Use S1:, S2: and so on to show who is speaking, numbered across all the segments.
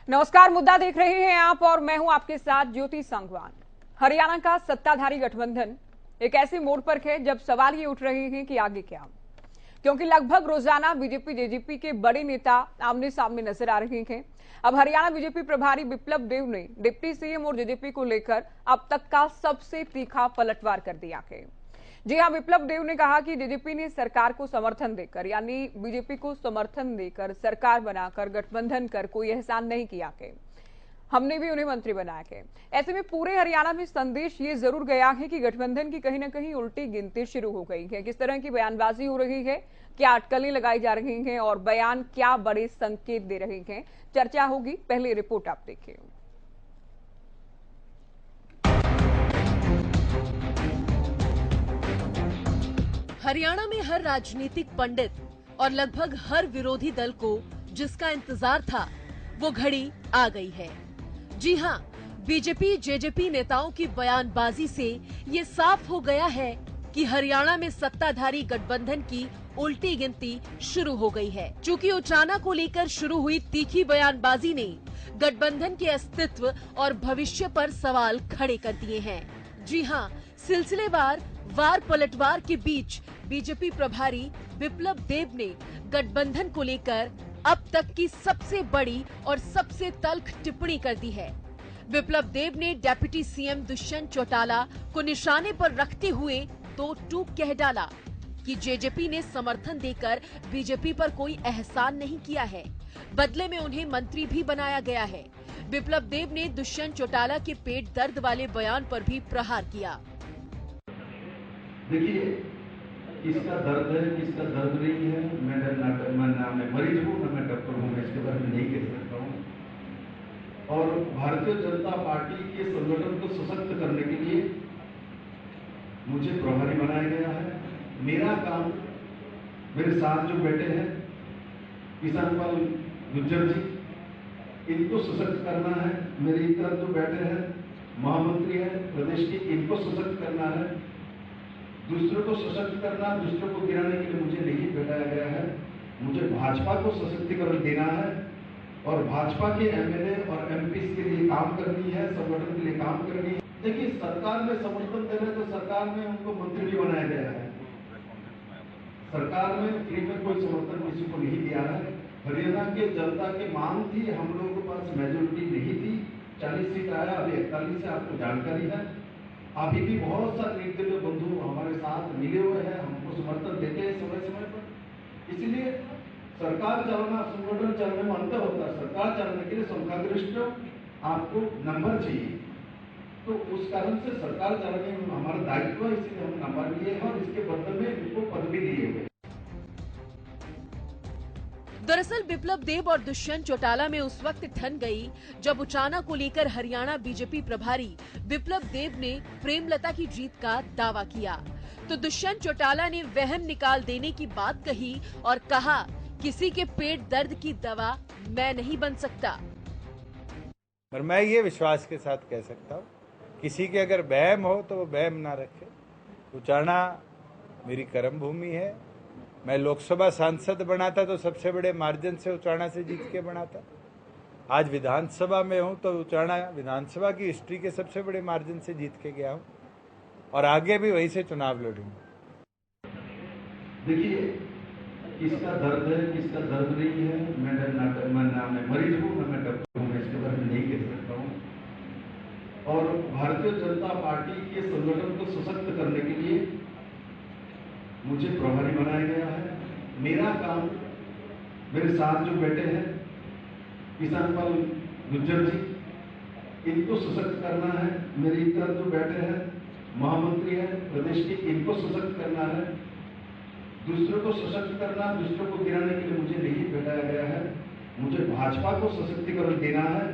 S1: नमस्कार, मुद्दा देख रहे हैं आप और मैं हूं आपके साथ ज्योति सांगवान। हरियाणा का सत्ताधारी गठबंधन एक ऐसे मोड़ पर है जब सवाल ये उठ रहे हैं कि आगे क्या, क्योंकि लगभग रोजाना बीजेपी जेजेपी के बड़े नेता आमने सामने नजर आ रहे हैं। अब हरियाणा बीजेपी प्रभारी बिप्लब देब ने डिप्टी सीएम और जेजेपी को लेकर अब तक का सबसे तीखा पलटवार कर दिया है। जी हां, बिप्लब देब ने कहा कि जेजेपी ने सरकार को समर्थन देकर यानी बीजेपी को समर्थन देकर सरकार बनाकर गठबंधन कर कोई एहसान नहीं किया है, हमने भी उन्हें मंत्री बनाया है। ऐसे में पूरे हरियाणा में संदेश ये जरूर गया है कि गठबंधन की कहीं ना कहीं उल्टी गिनती शुरू हो गई है। किस तरह की बयानबाजी हो रही है, क्या अटकलें लगाई जा रही हैं और बयान क्या बड़े संकेत दे रहे हैं, चर्चा होगी। पहले रिपोर्ट आप देखिए।
S2: हरियाणा में हर राजनीतिक पंडित और लगभग हर विरोधी दल को जिसका इंतजार था वो घड़ी आ गई है। जी हां, बीजेपी जेजेपी नेताओं की बयानबाजी से ये साफ हो गया है कि हरियाणा में सत्ताधारी गठबंधन की उल्टी गिनती शुरू हो गई है। चूंकि उचाना को लेकर शुरू हुई तीखी बयानबाजी ने गठबंधन के अस्तित्व और भविष्य पर सवाल खड़े कर दिए हैं। जी हां, सिलसिलेवार वार पलटवार के बीच बीजेपी प्रभारी बिप्लब देब ने गठबंधन को लेकर अब तक की सबसे बड़ी और सबसे तल्ख टिप्पणी कर दी है। बिप्लब देब ने डेप्यूटी सीएम दुष्यंत चौटाला को निशाने पर रखते हुए दो टूक कह डाला कि जेजेपी ने समर्थन देकर बीजेपी पर कोई एहसान नहीं किया है, बदले में उन्हें मंत्री भी बनाया गया है। बिप्लब देब ने दुष्यंत चौटाला के पेट दर्द वाले बयान पर भी प्रहार किया।
S3: देखिए, किसका दर्द है किसका दर्द नहीं है, मैं मरीज हूँ ना मैं डॉक्टर हूँ, मैं इसके बारे में नहीं कह सकता हूँ। और भारतीय जनता पार्टी के संगठन को सशक्त करने के लिए मुझे प्रभारी बनाया गया है। मेरा काम, मेरे साथ जो बैठे हैं किसान पाल गुज्जर जी, इनको सशक्त करना है। मेरी तरफ जो बैठे हैं महामंत्री है प्रदेश के, इनको सशक्त करना है। दूसरों को सशक्त करना, दूसरों को गिराने के लिए मुझे नहीं बैठाया गया है। मुझे भाजपा को सशक्तिकरण देना है और भाजपा के एमएलए और एमपी के लिए काम करनी है, संगठन के लिए काम करनी है। देखिए, सरकार में समर्थन दे रहे तो सरकार में उनको मंत्री भी बनाया गया है। सरकार में फ्री में कोई समर्थन किसी को नहीं दिया है। हरियाणा के जनता की मांग थी, हम लोगों के पास मेजोरिटी नहीं थी, 40 सीट आया, अभी 41 है, आपको जानकारी है। अभी भी बहुत सारे निर्दलीय बंधु हमारे साथ मिले हुए हैं, हमको समर्थन देते हैं समय समय पर। इसलिए सरकार चलाना संगठन चलाने में अंतर होता है। सरकार चलाने के लिए संख्यागरिष्ठ आपको नंबर चाहिए, तो उस कारण से सरकार चलाने में हमारा दायित्व है, इसलिए हम नंबर लिए हैं और इसके बदले में उनको पद भी दिए हुए।
S2: दरअसल बिप्लब देब और दुष्यंत चौटाला में उस वक्त ठन गई जब उचाना को लेकर हरियाणा बीजेपी प्रभारी बिप्लब देब ने प्रेमलता की जीत का दावा किया, तो दुष्यंत चौटाला ने वहम निकाल देने की बात कही और कहा, किसी के पेट दर्द की दवा मैं नहीं बन सकता।
S4: पर मैं ये विश्वास के साथ कह सकता हूँ, किसी के अगर वहम हो तो वो वहम ना रखे। उचाना मेरी कर्म भूमि है। मैं लोकसभा सांसद बना था तो सबसे बड़े मार्जिन से उचाना से जीत के बना था। आज विधानसभा में हूं तो उचाना विधानसभा की हिस्ट्री के सबसे बड़े मार्जिन से जीत के गया हूं और आगे भी वहीं से चुनाव लड़ूंगा।
S3: देखिए, किसका दर्द है किसका दर्द नहीं है, मैं मरीज हूँ ना मैं डॉक्टर हूँ, मैं इसके बारे में नहीं कह सकता हूँ। और भारतीय जनता पार्टी के संगठन को सशक्त करने के लिए मुझे प्रभारी बनाया गया है। मेरा काम, मेरे साथ जो बैठे हैं किसान पाल गुज्जर जी, इनको सशक्त करना है। मेरी तरफ जो बैठे हैं महामंत्री है प्रदेश के, इनको सशक्त करना है। दूसरों को सशक्त करना, दूसरों को गिराने के लिए मुझे नहीं बैठाया गया है। मुझे भाजपा को सशक्तिकरण देना है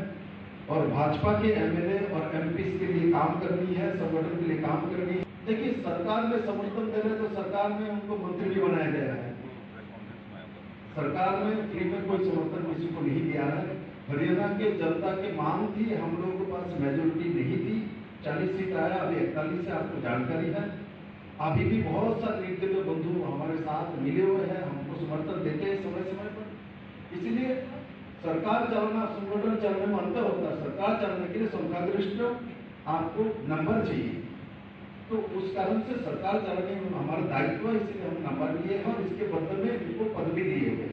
S3: और भाजपा के एमएलए और एमपी के लिए काम करनी है, संगठन के लिए काम करनी है। देखिए, सरकार में समर्थन दे रहे तो सरकार में उनको मंत्री भी बनाया गया है। सरकार में फ्री में कोई समर्थन किसी को नहीं दिया है। हरियाणा के जनता की मांग थी, हम लोगों के पास मेजोरिटी नहीं थी, 40 सीट आया, अभी 41 है, आपको जानकारी है। अभी भी बहुत सारे निर्दलीय बंधु हमारे साथ मिले हुए हैं, हमको समर्थन देते हैं समय समय पर। इसलिए सरकार चलाना संगठन चलाने में अंतर होता है। सरकार चलाने के लिए संख्यागरिष्ठ आपको नंबर चाहिए, तो उस कारण से सरकार चलाने में हमारा दायित्व है, इसलिए हम नंबर लिए हैं और इसके बदले में इनको पद भी दिए गए।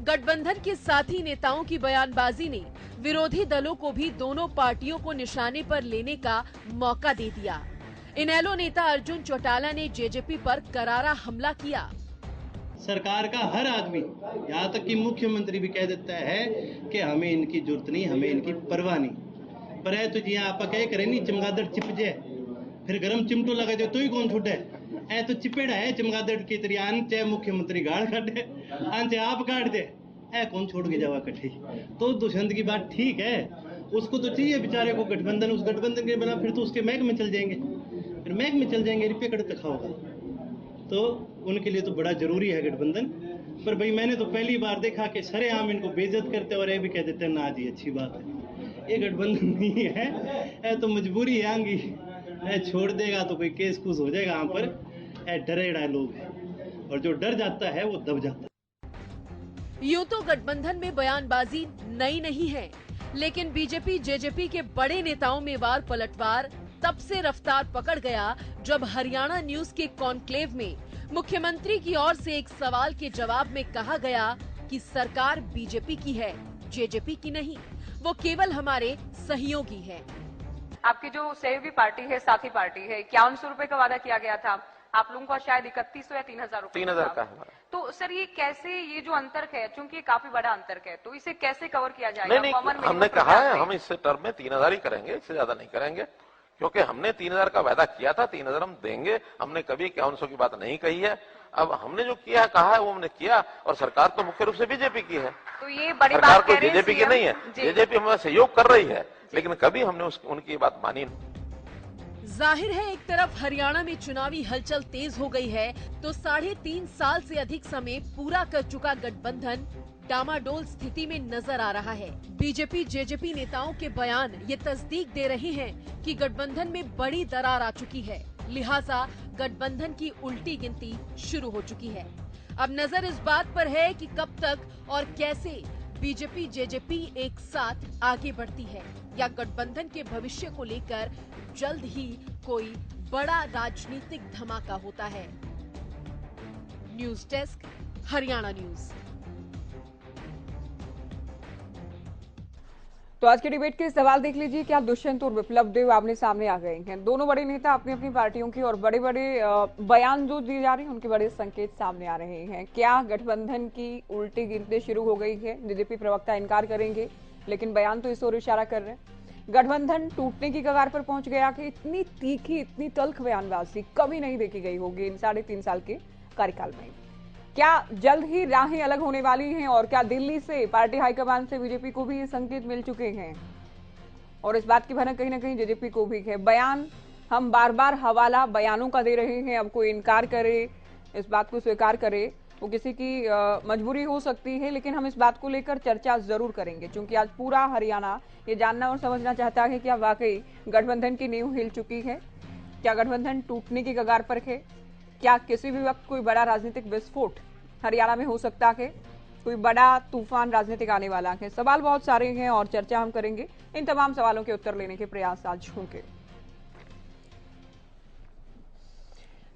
S2: गठबंधन के साथी नेताओं की बयानबाजी ने विरोधी दलों को भी दोनों पार्टियों को निशाने पर लेने का मौका दे दिया। इनेलो नेता अर्जुन चौटाला ने जेजेपी पर करारा हमला किया।
S5: सरकार का हर आदमी, यहाँ तक कि मुख्यमंत्री भी कह देता है कि हमें इनकी जरूरत नहीं, हमें इनकी परवाह नहीं। पर है तो जी आप कह करे नहीं चमगादड़ चिप जाए, फिर गरम चिमटो लगा दे तो ही कौन छूटे। ऐ तो चिपेड़ा है चमगादड़ की तरी, आन चाहे मुख्यमंत्री गाड़ काटे, आन चाहे आप काट दे, ऐ कौन छोड़ के जावा कट्ठी। तो दुष्यंत की बात ठीक है, उसको तो चाहिए बेचारे को गठबंधन, उस गठबंधन के बना फिर तो उसके महक में चल जाएंगे, फिर महक में चल जाएंगे, रुपये कड़ते खाओगा। तो उनके लिए तो बड़ा जरूरी है गठबंधन। पर भाई मैंने तो पहली बार देखा कि सरेआम इनको बेइज्जत करते और ये भी कह देते हैं ना जी अच्छी बात है। ये गठबंधन नहीं है, ये तो मजबूरी है आंगी, छोड़ देगा तो कोई केस कुछ हो जाएगा यहाँ पर। डरेड़ा लोग है और जो डर जाता है वो दब जाता है।
S2: यूं तो गठबंधन में बयानबाजी नई नहीं है, लेकिन बीजेपी जेजेपी के बड़े नेताओं में बार पलटवार तब से रफ्तार पकड़ गया जब हरियाणा न्यूज के कॉन्क्लेव में मुख्यमंत्री की ओर से एक सवाल के जवाब में कहा गया कि सरकार बीजेपी की है, जेजेपी की नहीं, वो केवल हमारे सहयोगी है।
S1: आपकी जो सहयोगी पार्टी है, साथी पार्टी है, 5100 रुपए का वादा किया गया था, आप लोगों का शायद 3100 या 3000 रुपए
S6: 3000 का है।
S1: तो सर ये कैसे, ये जो अंतर है, चूंकि काफी बड़ा अंतर है, तो इसे कैसे कवर किया जाएगा?
S6: नहीं, हमने कहा है हम इस टर्म में 3000 ही करेंगे, इससे ज्यादा नहीं करेंगे, क्योंकि हमने 3000 का वादा किया था, 3000 हम देंगे। हमने कभी 5100 की बात नहीं कही है। अब हमने जो किया कहा है वो हमने किया, और सरकार तो मुख्य रूप से बीजेपी की है,
S1: तो ये बड़ी
S6: सरकार
S1: बात
S6: कोई जेजेपी की नहीं है। जेजेपी हमारा सहयोग कर रही है, लेकिन कभी हमने उनकी बात मानी नहीं।
S2: जाहिर है एक तरफ हरियाणा में चुनावी हलचल तेज हो गई है, तो 3.5 साल से अधिक समय पूरा कर चुका गठबंधन डामाडोल स्थिति में नजर आ रहा है। बीजेपी जेजेपी नेताओं के बयान ये तस्दीक दे रहे हैं कि गठबंधन में बड़ी दरार आ चुकी है, लिहाजा गठबंधन की उल्टी गिनती शुरू हो चुकी है। अब नजर इस बात पर है कि कब तक और कैसे बीजेपी जेजेपी एक साथ आगे बढ़ती है, या गठबंधन के भविष्य को लेकर जल्द ही कोई बड़ा राजनीतिक धमाका होता है। News desk, Haryana news.
S1: तो आज के डिबेट के सवाल देख लीजिए, क्या दुष्यंत और विप्लव देव आमने सामने आ गए हैं? दोनों बड़े नेता अपनी अपनी पार्टियों की और बड़े बड़े बयान जो दिए जा रहे हैं, उनके बड़े संकेत सामने आ रहे हैं। क्या गठबंधन की उल्टी गिनती शुरू हो गई है? बीजेपी प्रवक्ता इनकार करेंगे, लेकिन बयान तो इस ओर इशारा कर रहे हैं। गठबंधन टूटने की कगार पर पहुंच गया कि इतनी तीखी, इतनी तल्ख बयानबाजी कभी नहीं देखी गई होगी इन 3.5 साल के कार्यकाल में। क्या जल्द ही राहें अलग होने वाली हैं, और क्या दिल्ली से, पार्टी हाईकमान से बीजेपी को भी ये संकेत मिल चुके हैं? और इस बात की भनक कहीं ना कहीं जेजेपी को भी है। बयान हम बार बार हवाला बयानों का दे रहे हैं, अब कोई इनकार करे, इस बात को स्वीकार करे, वो किसी की मजबूरी हो सकती है, लेकिन हम इस बात को लेकर चर्चा जरूर करेंगे, क्योंकि आज पूरा हरियाणा ये जानना और समझना चाहता है कि क्या वाकई गठबंधन की नींव हिल चुकी है, क्या गठबंधन टूटने की कगार पर है, क्या किसी भी वक्त कोई बड़ा राजनीतिक विस्फोट हरियाणा में हो सकता है, कोई बड़ा तूफान राजनीतिक आने वाला है। सवाल बहुत सारे हैं और चर्चा हम करेंगे। इन तमाम सवालों के उत्तर लेने के प्रयास आज होंगे।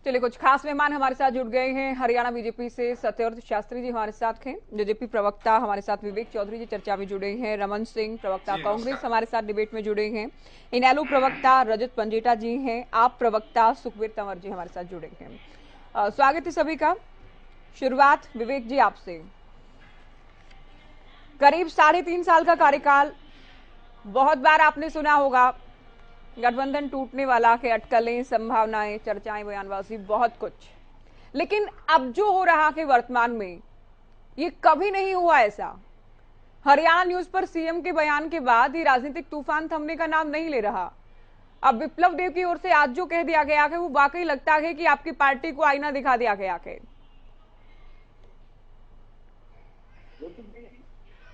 S1: चलिए, कुछ खास मेहमान हमारे साथ जुड़ गए हैं। हरियाणा बीजेपी से सत्यव्रत शास्त्री जी हमारे साथ हैं, जेजेपी प्रवक्ता हमारे साथ विवेक चौधरी जी चर्चा में जुड़े हैं, रमन सिंह प्रवक्ता कांग्रेस हमारे साथ डिबेट में जुड़े हैं, इनेलो प्रवक्ता रजत पंजेटा जी हैं, आप प्रवक्ता सुखबीर तंवर जी हमारे साथ जुड़े हैं। स्वागत है सभी का। शुरुआत विवेक जी आपसे। करीब 3.5 साल का कार्यकाल, बहुत बार आपने सुना होगा गठबंधन टूटने वाला है, अटकलें, संभावनाएं, चर्चाएं, बयानबाजी, बहुत कुछ, लेकिन अब जो हो रहा है वर्तमान में, ये कभी नहीं हुआ ऐसा। हरियाणा न्यूज पर सीएम के बयान के बाद ये राजनीतिक तूफान थमने का नाम नहीं ले रहा। अब विप्लव देव की ओर से आज जो कह दिया गया है, वो वाकई लगता है कि आपकी पार्टी को आईना दिखा दिया गया है।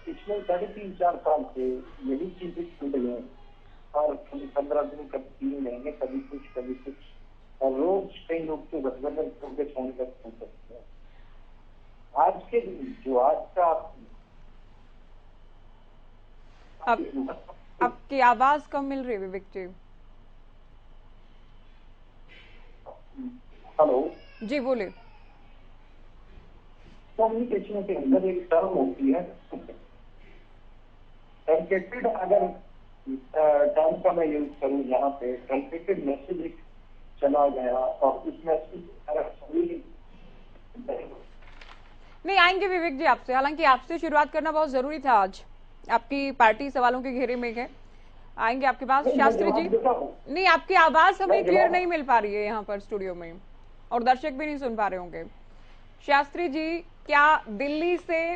S7: पिछले 3.5-4 साल से यही चीजें छूट गए, और कभी 15 दिन, कभी 3 महीने, कभी कुछ, और रोज कई लोग तो गठबंधन के फोन कर सकते हैं। आज के दिन जो आज का
S1: आपकी आवाज कम मिल रही है विवेक जी।
S7: हेलो
S1: जी बोलिए।
S7: कम्युनिकेशन के अंदर एक टर्म होती है ट्रंकेटेड, अगर टर्म का मैं यूज करूँ यहाँ पे, ट्रंकेटेड मैसेज चला गया और उस मैसेज
S1: नहीं आएंगे विवेक जी आपसे, हालांकि आपसे शुरुआत करना बहुत जरूरी था आज, आपकी पार्टी सवालों के घेरे में है, आएंगे आपके पास। शास्त्री जी नहीं, आपकी आवाज हमें क्लियर नहीं मिल पा रही है यहाँ पर स्टूडियो में, और दर्शक भी नहीं सुन पा रहे होंगे। शास्त्री जी, क्या दिल्ली से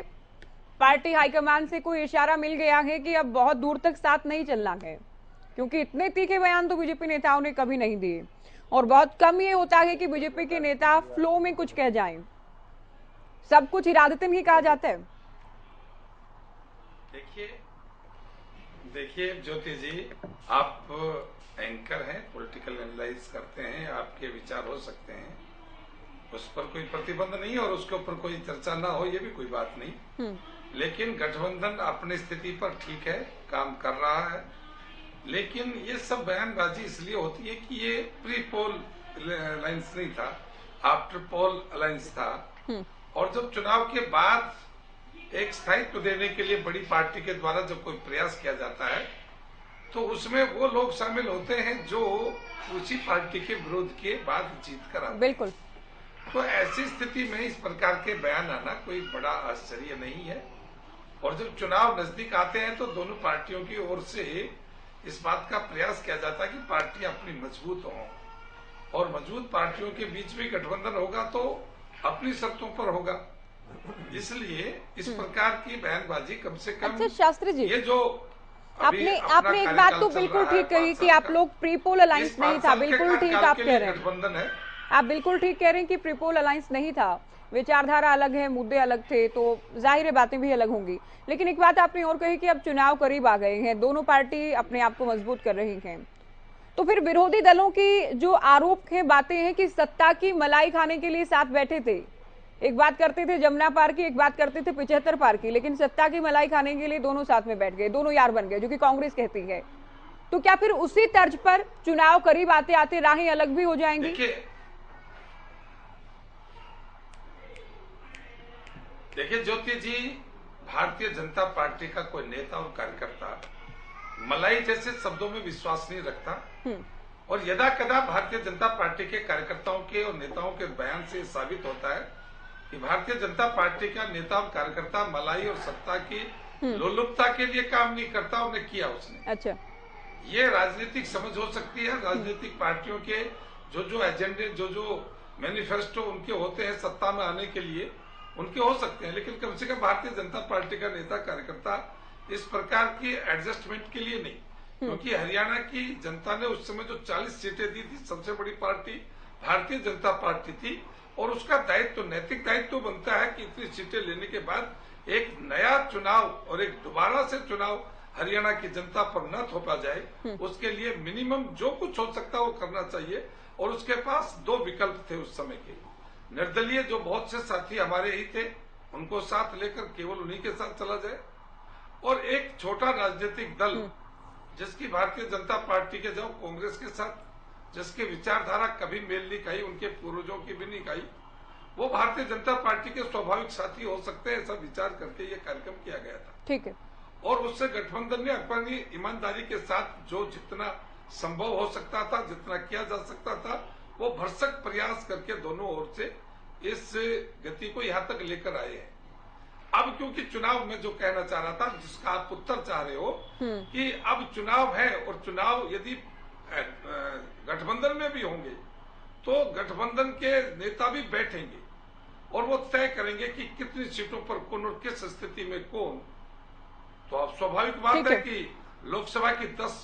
S1: पार्टी हाईकमान से कोई इशारा मिल गया है कि अब बहुत दूर तक साथ नहीं चलना है? क्योंकि इतने तीखे बयान तो बीजेपी नेताओं ने कभी नहीं दिए, और बहुत कम ये होता है कि बीजेपी के नेता फ्लो में कुछ कह जाएं, सब कुछ इरादतन ही कहा जाता है।
S8: देखिए ज्योति जी, आप एंकर हैं, पॉलिटिकल एनालाइज करते हैं, आपके विचार हो सकते हैं, उस पर कोई प्रतिबंध नहीं और उसके ऊपर कोई चर्चा ना हो ये भी कोई बात नहीं। लेकिन गठबंधन अपनी स्थिति पर ठीक है, काम कर रहा है, लेकिन ये सब बयानबाजी इसलिए होती है कि ये प्री पोल अलायंस नहीं था, आफ्टर पोल अलायंस था, और जब चुनाव के बाद एक स्थायित्व देने के लिए बड़ी पार्टी के द्वारा जब कोई प्रयास किया जाता है तो उसमें वो लोग शामिल होते हैं जो उसी पार्टी के विरोध के बाद जीत कर आते हैं।
S1: बिल्कुल।
S8: तो ऐसी स्थिति में इस प्रकार के बयान आना कोई बड़ा आश्चर्य नहीं है, और जब चुनाव नजदीक आते हैं तो दोनों पार्टियों की ओर से इस बात का प्रयास किया जाता है कि पार्टियां अपनी मजबूत हों, और मजबूत पार्टियों के बीच में गठबंधन होगा तो अपनी शर्तों पर होगा, इसलिए इस प्रकार की बयानबाजी कम से कम।
S1: अच्छा शास्त्री जी,
S8: ये जो
S1: आपने एक बात तो बिल्कुल ठीक कही कि आप लोग प्रीपोल अलायंस नहीं था, बिल्कुल ठीक आप कह रहे हैं,
S8: गठबंधन है,
S1: आप बिल्कुल ठीक कह रहे हैं कि प्रीपोल अलायंस नहीं था, विचारधारा अलग है, मुद्दे अलग थे, तो जाहिर है बातें भी अलग होंगी। लेकिन एक बात आपने और कही कि अब चुनाव करीब आ गए हैं, दोनों पार्टी अपने आप को मजबूत कर रही हैं, तो फिर विरोधी दलों की जो आरोप है, बातें हैं कि सत्ता की मलाई खाने के लिए साथ बैठे थे, एक बात करते थे जमुना पार की, एक बात करते थे 75 पार की, लेकिन सत्ता की मलाई खाने के लिए दोनों साथ में बैठ गए, दोनों यार बन गए, जो कि कांग्रेस कहती है। तो क्या फिर उसी तर्ज पर चुनाव करीब आते आते राहें अलग भी हो जाएंगी?
S8: देखिए ज्योति जी, भारतीय जनता पार्टी का कोई नेता और कार्यकर्ता मलाई जैसे शब्दों में विश्वास नहीं रखता, और यदा कदा भारतीय जनता पार्टी के कार्यकर्ताओं के और नेताओं के बयान से साबित होता है कि भारतीय जनता पार्टी का नेता और कार्यकर्ता मलाई और सत्ता की लोलुपता के लिए काम नहीं करता, उन्हें किया उसने।
S1: अच्छा,
S8: ये राजनीतिक समझ हो सकती है, राजनीतिक पार्टियों के जो एजेंडे, जो मैनिफेस्टो उनके होते हैं सत्ता में आने के लिए, उनके हो सकते हैं, लेकिन कम से कम भारतीय जनता पार्टी का नेता कार्यकर्ता इस प्रकार की एडजस्टमेंट के लिए नहीं, क्योंकि हरियाणा की जनता ने उस समय जो 40 सीटें दी थी, सबसे बड़ी पार्टी भारतीय जनता पार्टी थी, और उसका दायित्व, नैतिक दायित्व बनता है कि इतनी सीटें लेने के बाद एक नया चुनाव और एक दोबारा से चुनाव हरियाणा की जनता पर न थोपा जाए, उसके लिए मिनिमम जो कुछ हो सकता है वो करना चाहिए। और उसके पास दो विकल्प थे उस समय के, निर्दलीय जो बहुत से साथी हमारे ही थे, उनको साथ लेकर केवल उन्हीं के साथ चला जाए, और एक छोटा राजनीतिक दल जिसकी भारतीय जनता पार्टी के, जो कांग्रेस के साथ जिसकी विचारधारा कभी मेल नहीं खाई, उनके पूर्वजों की भी नहीं खाई, वो भारतीय जनता पार्टी के स्वाभाविक साथी हो सकते हैं, ऐसा विचार करके ये कार्यक्रम किया गया था।
S1: ठीक है।
S8: और उससे गठबंधन ने अपनी ईमानदारी के साथ जो जितना संभव हो सकता था, जितना किया जा सकता था, वो भरसक प्रयास करके दोनों ओर से इस गति को यहाँ तक लेकर आए हैं। अब क्योंकि चुनाव में जो कहना चाह रहा था, जिसका आप उत्तर चाह रहे हो कि अब चुनाव है, और चुनाव यदि गठबंधन में भी होंगे तो गठबंधन के नेता भी बैठेंगे और वो तय करेंगे कि कितनी सीटों पर कौन और किस स्थिति में कौन। तो अब स्वाभाविक बात है कि लोकसभा की 10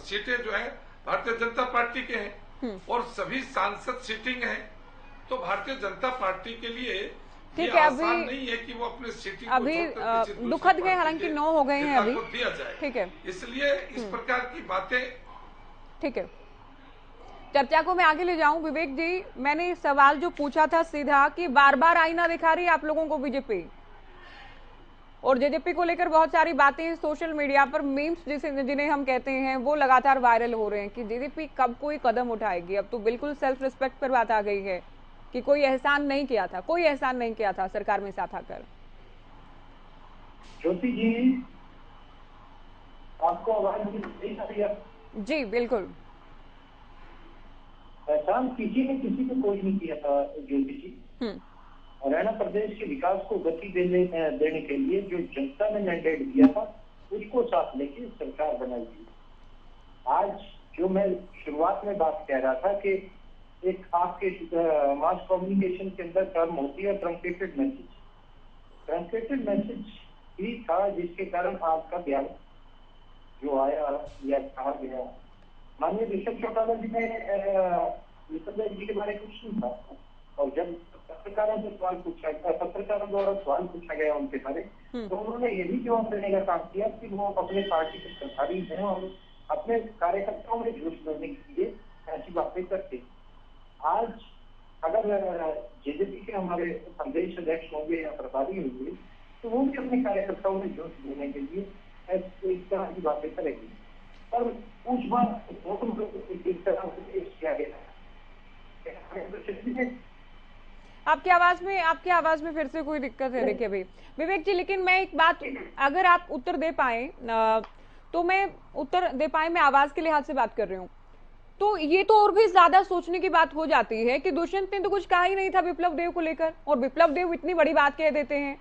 S8: सीटें जो है भारतीय जनता पार्टी के हैं, और सभी सांसद सीटिंग हैं, तो भारतीय जनता पार्टी के लिए
S1: ठीक है,
S8: आसान नहीं है कि वो अपने सीटिंग
S1: अभी दुखद है, हालांकि 9 हो गए हैं अभी,
S8: दिया जाए।
S1: ठीक है,
S8: इसलिए इस प्रकार की बातें।
S1: ठीक है, चर्चा को मैं आगे ले जाऊं। विवेक जी, मैंने सवाल जो पूछा था सीधा कि बार बार आईना दिखा रही है आप लोगों को बीजेपी, और जेजेपी को लेकर बहुत सारी बातें सोशल मीडिया पर मीम्स जिन्हें हम कहते हैं वो लगातार वायरल हो रहे हैं कि जेजेपी कब कोई कदम उठाएगी। अब तो बिल्कुल सेल्फ रिस्पेक्ट पर बात आ गई है कि कोई एहसान नहीं किया था, कोई एहसान नहीं किया था सरकार में साथ आकर।
S7: ज्योति जी, आपको आवाज नहीं आ रही है?
S1: जी बिल्कुल।
S7: एहसान किसी ने किसी को कोई नहीं किया था ज्योति जी। हरियाणा प्रदेश के विकास को गति देने के लिए जो जनता ने मैंडेट दिया था उसको साथ लेके सरकार बनाई थी। आज जो मैं शुरुआत में बात कह रहा था कि एक आपके मास कम्युनिकेशन के अंदर टर्म होती है ट्रंकेटेड मैसेज। ट्रंकेटेड मैसेज ही था जिसके कारण आपका बयान जो आया या कहा गया। माननीय ऋषभ चौटाला जी ने जी के बारे में कुछ नहीं था, और जब पत्रकारों से सवाल पूछा गया, पत्रकारों द्वारा सवाल पूछा गया उनके बारे, तो उन्होंने ये भी जवाब देने का काम किया कि वो अपने पार्टी के प्रभारी हैं और अपने कार्यकर्ताओं में जोश भरने के लिए ऐसी बातें करते। आज अगर जेजेपी के हमारे प्रदेश अध्यक्ष होंगे या प्रभारी होंगे तो वो भी अपने कार्यकर्ताओं में जोश भरने के लिए इस तरह की बातें करेंगे। पर उस बात इस तरह से पेश किया गया।
S1: आपकी आवाज में फिर से कोई दिक्कत है? देखिए भाई विवेक जी, लेकिन मैं एक बात, अगर आप उत्तर दे पाए तो मैं आवाज के लिहाज से बात कर रही हूँ, तो ये तो और भी ज्यादा सोचने की बात हो जाती है कि दुष्यंत ने तो कुछ कहा ही नहीं था विप्लव देव को लेकर, और विप्लव देव इतनी बड़ी बात कह देते हैं,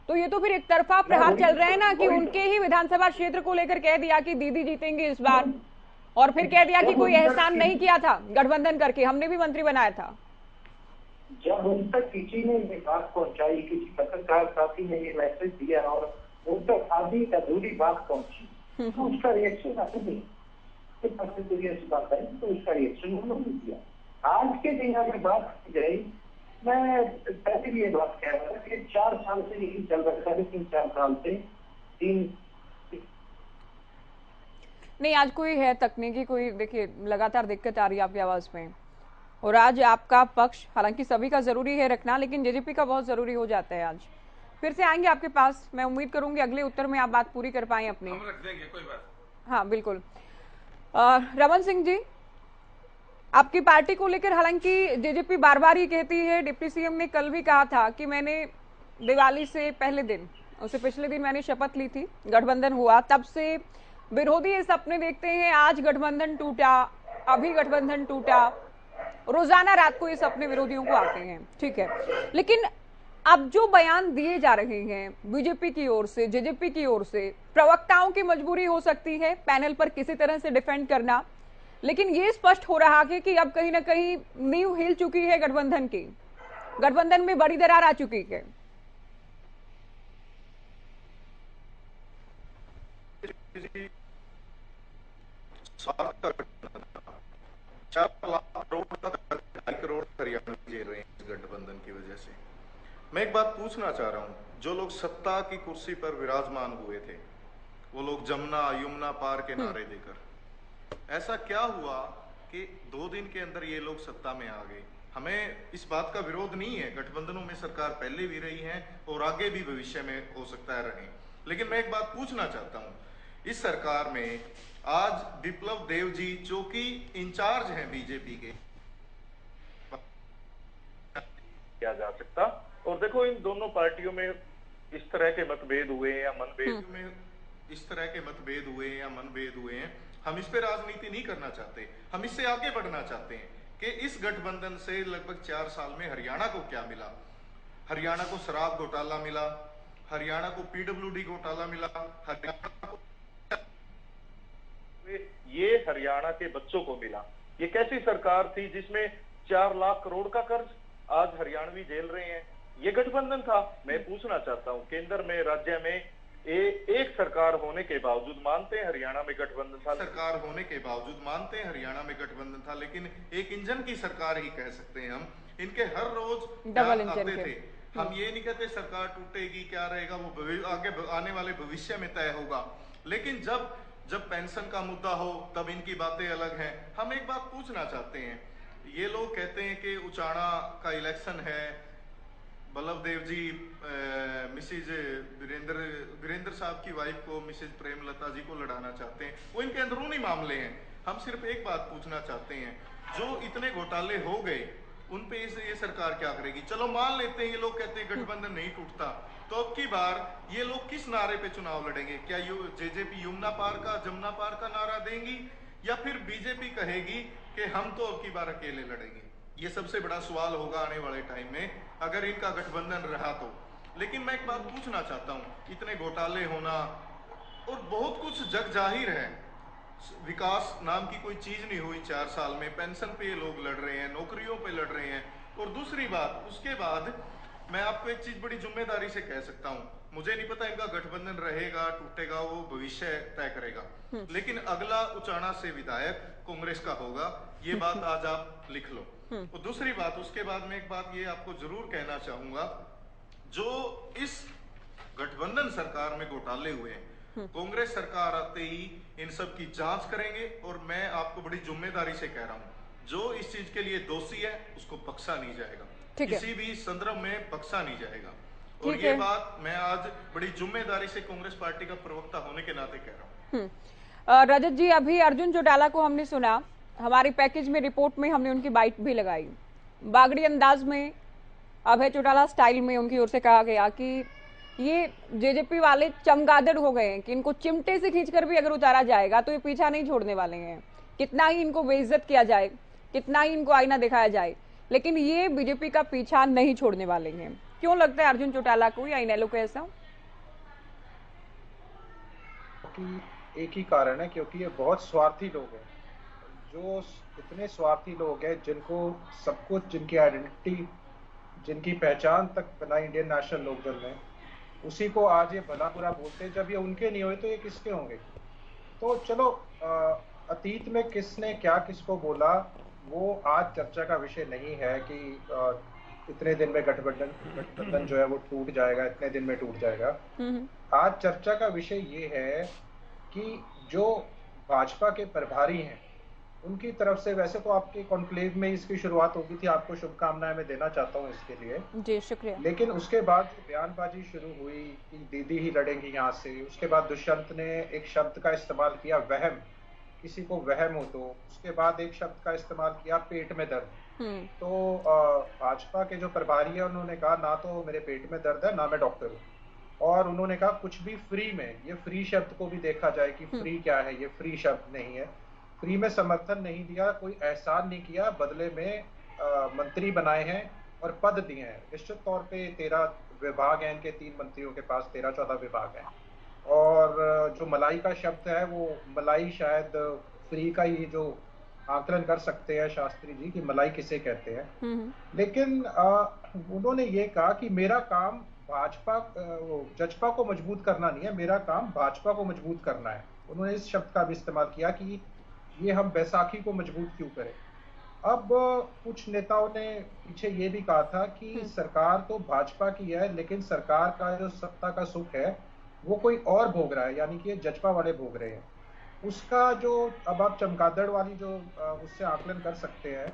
S1: तो ये तो फिर एक तरफा प्रहार चल रहा है ना कि उनके ही विधानसभा क्षेत्र को लेकर कह दिया कि दीदी जीतेंगे इस बार, और फिर कह दिया कि कोई एहसान नहीं किया था गठबंधन करके, हमने भी मंत्री बनाया था।
S7: जब उन तक किसी ने ये बात पहुंचाई, किसी पत्रकार साथी ने ये मैसेज दिया और उन तक आधी अधूरी बात पहुंची तो उसका रिएक्शन नहीं, ऐसी बात है तो उसका रिएक्शन उन्होंने दिया। आज के दिन अगर बात की जाए, मैं पहले भी ये बात कह रहा था कि 4 साल से यही चल रहा था, लेकिन 4 साल से 3
S1: नहीं, आज कोई है तकनीकी कोई, देखिए लगातार दिक्कत आ रही है आपकी आवाज में, और आज आपका पक्ष हालांकि सभी का जरूरी है रखना, लेकिन जेजेपी का बहुत जरूरी हो जाता है। आज फिर से आएंगे आपके पास, मैं उम्मीद करूंगी अगले उत्तर में आप बात पूरी कर पाए अपनी।
S8: हम रख देंगे, कोई बात।
S1: हाँ बिल्कुल। रमन सिंह जी, आपकी पार्टी को लेकर हालांकि जेजेपी बार बार ही कहती है, डिप्टी सीएम ने कल भी कहा था कि मैंने दिवाली से पहले दिन, उससे पिछले दिन मैंने शपथ ली थी, गठबंधन हुआ, तब से विरोधी ये सपने देखते हैं, आज गठबंधन टूटा, अभी गठबंधन टूटा, रोजाना रात को ये सपने विरोधियों को आते हैं, ठीक है। लेकिन अब जो बयान दिए जा रहे हैं बीजेपी की ओर से, जेजेपी की ओर से, प्रवक्ताओं की मजबूरी हो सकती है पैनल पर किसी तरह से डिफेंड करना, लेकिन ये स्पष्ट हो रहा है कि अब कहीं ना कहीं नींव हिल चुकी है गठबंधन की, गठबंधन में बड़ी दरार आ चुकी है।
S9: करोड़ हरियाणा झेल रहे हैं इस गठबंधन की वजह से। मैं एक बात पूछना चाह रहा हूं, जो लोग सत्ता की कुर्सी पर विराजमान हुए थे, वो लोग जमुना यमुना पार के नारे देकर, ऐसा क्या हुआ कि 2 दिन के अंदर ये लोग सत्ता में आ गए? हमें इस बात का विरोध नहीं है, गठबंधनों में सरकार पहले भी रही है और आगे भी भविष्य में हो सकता है रहे, लेकिन मैं एक बात पूछना चाहता हूं, इस सरकार में आज विप्लव देव जी जो कि इंचार्ज हैं बीजेपी के,
S10: किया जा सकता। और देखो, इन दोनों पार्टियों में इस तरह के मतभेद हुए या मनभेद
S9: में इस तरह के मतभेद हुए या मनभेद हुए हैं, हम इस पे राजनीति नहीं करना चाहते, हम इससे आगे बढ़ना चाहते हैं कि इस गठबंधन से लगभग 4 साल में हरियाणा को क्या मिला। हरियाणा को शराब घोटाला मिला, हरियाणा को पीडब्ल्यूडी घोटाला मिला, हरियाणा को
S10: ये हरियाणा के बच्चों को मिला। ये कैसी सरकार थी जिसमें 4 लाख करोड़ का कर्ज आज हरियाणवी झेल रहे हैं? ये गठबंधन था। मैं पूछना चाहता हूं, केंद्र में राज्य में एक सरकार होने के बावजूद मानते हैं हरियाणा में गठबंधन था,
S9: सरकार होने के बावजूद मानते हैं हरियाणा में गठबंधन था, लेकिन एक इंजन की सरकार ही कह सकते हैं हम। इनके हर रोज
S1: डबल
S9: आते थे, हम ये नहीं कहते सरकार टूटेगी, क्या रहेगा वो आगे आने वाले भविष्य में तय होगा, लेकिन जब पेंशन का मुद्दा हो तब इनकी बातें अलग हैं। हम एक बात पूछना चाहते हैं, ये लोग कहते हैं कि उचाणा का इलेक्शन है, बल्लभदेव जी मिसेज वीरेंद्र साहब की वाइफ को मिसेज प्रेमलता जी को लड़ाना चाहते हैं, वो इनके अंदरूनी मामले हैं। हम सिर्फ एक बात पूछना चाहते हैं, जो इतने घोटाले हो गए उन पे ये सरकार क्या करेगी? चलो मान लेते हैं ये लोग कहते हैं गठबंधन नहीं टूटता, तो अब की बार ये लोग किस नारे पे चुनाव लड़ेंगे? क्या जेजेपी यमुना पार का जमुना पार का नारा देंगी, या फिर बीजेपी कहेगी कि हम तो अब की बार अकेले लड़ेंगे? ये सबसे बड़ा सवाल होगा आने वाले टाइम में, अगर इनका गठबंधन रहा तो। लेकिन मैं एक बात पूछना चाहता हूँ, इतने घोटाले होना और बहुत कुछ जग जाहिर है, विकास नाम की कोई चीज नहीं हुई 4 साल में। पेंशन पे ये लोग लड़ रहे हैं, नौकरियों पे लड़ रहे हैं। और दूसरी बात, उसके बाद मैं आपको एक चीज बड़ी जिम्मेदारी से कह सकता हूँ, मुझे नहीं पता इनका गठबंधन रहेगा टूटेगा, वो भविष्य तय करेगा, लेकिन अगला उचाना से विधायक कांग्रेस का होगा, ये बात आज आप लिख लो। और दूसरी बात, उसके बाद में एक बात ये आपको जरूर कहना चाहूंगा, जो इस गठबंधन सरकार में घोटाले हुए हैं, कांग्रेस सरकार आते ही इन सब की जांच करेंगे। और मैं आपको बड़ी जिम्मेदारी से कह रहा हूं, जो इस चीज के लिए दोषी है उसको बख्शा नहीं जाएगा, किसी भी संदर्भ में बख्शा नहीं जाएगा। और ये बात मैं आज बड़ी जिम्मेदारी से कांग्रेस पार्टी का प्रवक्ता होने के नाते कह रहा हूँ।
S1: रजत जी, अभी अर्जुन चौटाला को हमने सुना, हमारी पैकेज में रिपोर्ट में हमने उनकी बाइट भी लगाई, बागड़ी अंदाज में, अभय चौटाला स्टाइल में उनकी ओर से कहा गया कि ये जेजेपी वाले चमगादड़ हो गए हैं कि इनको चिमटे से खींचकर भी अगर उतारा जाएगा तो ये पीछा नहीं छोड़ने वाले हैं, कितना ही इनको बेइज्जत किया जाए, कितना ही इनको आईना दिखाया जाए, लेकिन ये बीजेपी का पीछा नहीं छोड़ने वाले हैं। क्यों लगता है अर्जुन चौटाला को या इनेलो को ऐसा?
S11: एक ही कारण है, क्योंकि ये बहुत स्वार्थी लोग हैं, जो इतने स्वार्थी लोग हैं जिनको सब कुछ, जिनकी आइडेंटिटी, जिनकी पहचान तक बनाई इंडियन नेशनल लोकदल ने, उसी को आज ये भला बुरा बोलते हैं। जब ये उनके नहीं हुए तो ये किसके होंगे? तो चलो, अतीत में किसने क्या किसको बोला वो आज चर्चा का विषय नहीं है कि इतने दिन में गठबंधन जो है वो टूट जाएगा, इतने दिन में टूट जाएगा। आज चर्चा का विषय ये है कि जो भाजपा के प्रभारी हैं उनकी तरफ से, वैसे तो आपके कॉन्क्लेव में इसकी शुरुआत होगी थी, आपको शुभकामनाएं मैं देना चाहता हूं इसके लिए
S1: जी, शुक्रिया।
S11: लेकिन उसके बाद बयानबाजी शुरू हुई कि दीदी ही लड़ेंगी यहाँ से। उसके बाद दुष्यंत ने एक शब्द का इस्तेमाल किया, वहम, किसी को वहम हो तो। उसके बाद एक शब्द का इस्तेमाल किया, पेट में दर्द। तो भाजपा के जो प्रभारी है उन्होंने कहा ना तो मेरे पेट में दर्द है, ना मैं डॉक्टर हूँ, और उन्होंने कहा कुछ भी फ्री में, ये फ्री शब्द को भी देखा जाए कि फ्री क्या है, ये फ्री शब्द नहीं है। फ्री में समर्थन नहीं दिया, कोई एहसान नहीं किया, बदले में मंत्री बनाए हैं और पद दिए हैं। निश्चित तौर पे 13 विभाग हैं इनके, 3 मंत्रियों के पास 13-14 विभाग हैं। और जो मलाई का शब्द है वो मलाई शायद फ्री का ही जो आकलन कर सकते हैं शास्त्री जी कि मलाई किसे कहते हैं। लेकिन उन्होंने ये कहा कि मेरा काम भाजपा, जजपा को मजबूत करना नहीं है, मेरा काम भाजपा को मजबूत करना है। उन्होंने इस शब्द का भी इस्तेमाल किया कि ये हम बैसाखी को मजबूत क्यों करें। अब कुछ नेताओं ने पीछे ये भी कहा था कि सरकार तो भाजपा की है, लेकिन सरकार का जो सत्ता का सुख है वो कोई और भोग रहा है, यानी कि जजपा वाले भोग रहे हैं। उसका जो अब आप चमगादड़ वाली जो उससे आकलन कर सकते हैं,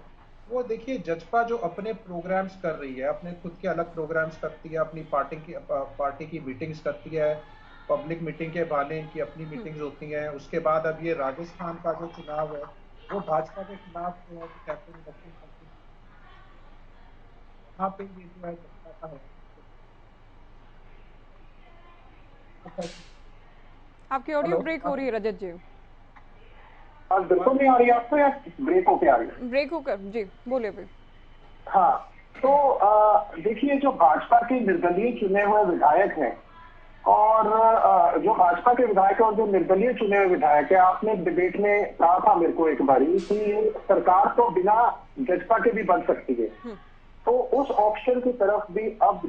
S11: वो देखिए जजपा जो अपने प्रोग्राम्स कर रही है, अपने खुद के अलग प्रोग्राम्स करती है, अपनी पार्टी की मीटिंग्स करती है, पब्लिक मीटिंग के बहाने इनकी अपनी मीटिंग्स होती हैं। उसके बाद अब ये राजस्थान का जो चुनाव है वो भाजपा के खिलाफ जो है कैप्टन वहाँ पे ये जो है है।
S1: आपकी ऑडियो ब्रेक हो रही है रजत जी।
S7: बिल्कुल नहीं आ रही आपको या ब्रेक होके आ रही है?
S1: ब्रेक होकर जी, बोले भी।
S7: हाँ, तो देखिए जो भाजपा के निर्दलीय चुने हुए विधायक हैं और जो भाजपा के विधायक और जो निर्दलीय चुने हुए विधायक है, आपने डिबेट में कहा था मेरे को एक बारी कि सरकार तो बिना जजपा के भी बन सकती है, तो उस ऑप्शन की तरफ भी अब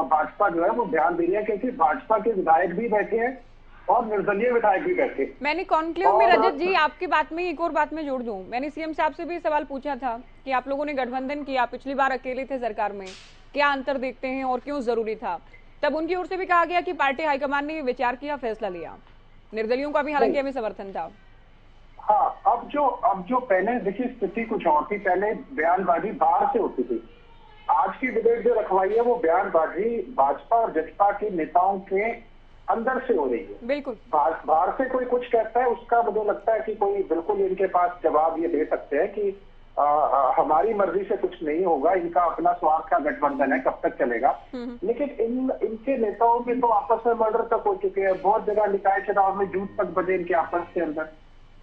S7: भाजपा जो है वो ध्यान दे रही है, क्योंकि भाजपा के विधायक भी बैठे हैं और निर्दलीय विधायक भी बैठे।
S1: मैंने कॉन्क्लेव में रजत जी आपकी बात में एक और बात में जोड़ दूं, मैंने सीएम साहब से भी सवाल पूछा था कि आप लोगों ने गठबंधन किया, पिछली बार अकेले थे सरकार में, क्या अंतर देखते हैं और क्यों जरूरी था? तब उनकी ओर से भी कहा गया कि पार्टी हाईकमान ने विचार किया, फैसला लिया। निर्दलियों का भी हालांकि हमें समर्थन था।
S7: हाँ, अब जो पहले देखिए स्थिति कुछ और थी, पहले बयानबाजी बाहर से होती थी आज की डिबेट जो रखवाई है वो बयानबाजी भाजपा और जसपा के नेताओं के अंदर से हो रही है।
S1: बिल्कुल
S7: बाहर से कोई कुछ कहता है उसका मुझे लगता है कि कोई बिल्कुल इनके पास जवाब ये दे सकते हैं कि हमारी मर्जी से कुछ नहीं होगा, इनका अपना स्वार्थ का गठबंधन है, कब तक चलेगा। लेकिन इनके नेताओं के तो आपस में मर्डर तक हो चुके हैं, बहुत जगह निकाय चुनाव में जूट तक बजे इनके आपस के अंदर।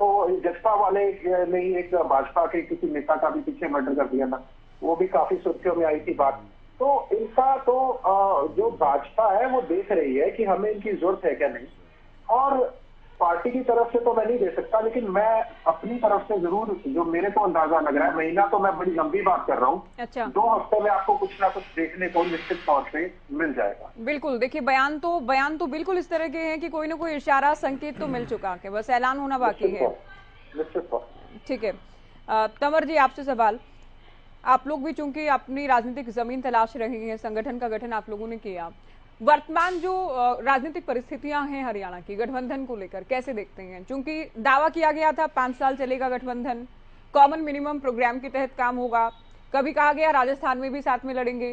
S7: तो जसपा वाले ने ही एक भाजपा के किसी नेता का भी पीछे मर्डर कर दिया था, वो भी काफी सुर्खियों में आई थी बात। तो इनका तो जो भाजपा है वो देख रही है कि हमें इनकी जरूरत है क्या नहीं, और पार्टी की तरफ से तो मैं नहीं दे सकता, लेकिन मैं अपनी तरफ से जरूर, जो मेरे को अंदाजा लग रहा है, महीना तो मैं बड़ी लंबी बात कर रहा हूँ,
S1: अच्छा
S7: 2 हफ्ते में आपको कुछ ना कुछ देखने को निश्चित तौर पे मिल जाएगा।
S1: बिल्कुल, देखिए बयान तो बिल्कुल इस तरह के हैं कि कोई ना कोई इशारा संकेत तो मिल चुका है, बस ऐलान होना बाकी है।
S7: निश्चित तौर।
S1: ठीक है, तंवर जी आपसे सवाल, आप लोग भी चूंकि अपनी राजनीतिक जमीन तलाश रहे हैं, संगठन का गठन आप लोगों ने किया, वर्तमान जो राजनीतिक परिस्थितियां हैं हरियाणा की गठबंधन को लेकर कैसे देखते हैं? चूंकि दावा किया गया था 5 साल चलेगा गठबंधन, कॉमन मिनिमम प्रोग्राम के तहत काम होगा, कभी कहा गया राजस्थान में भी साथ में लड़ेंगे,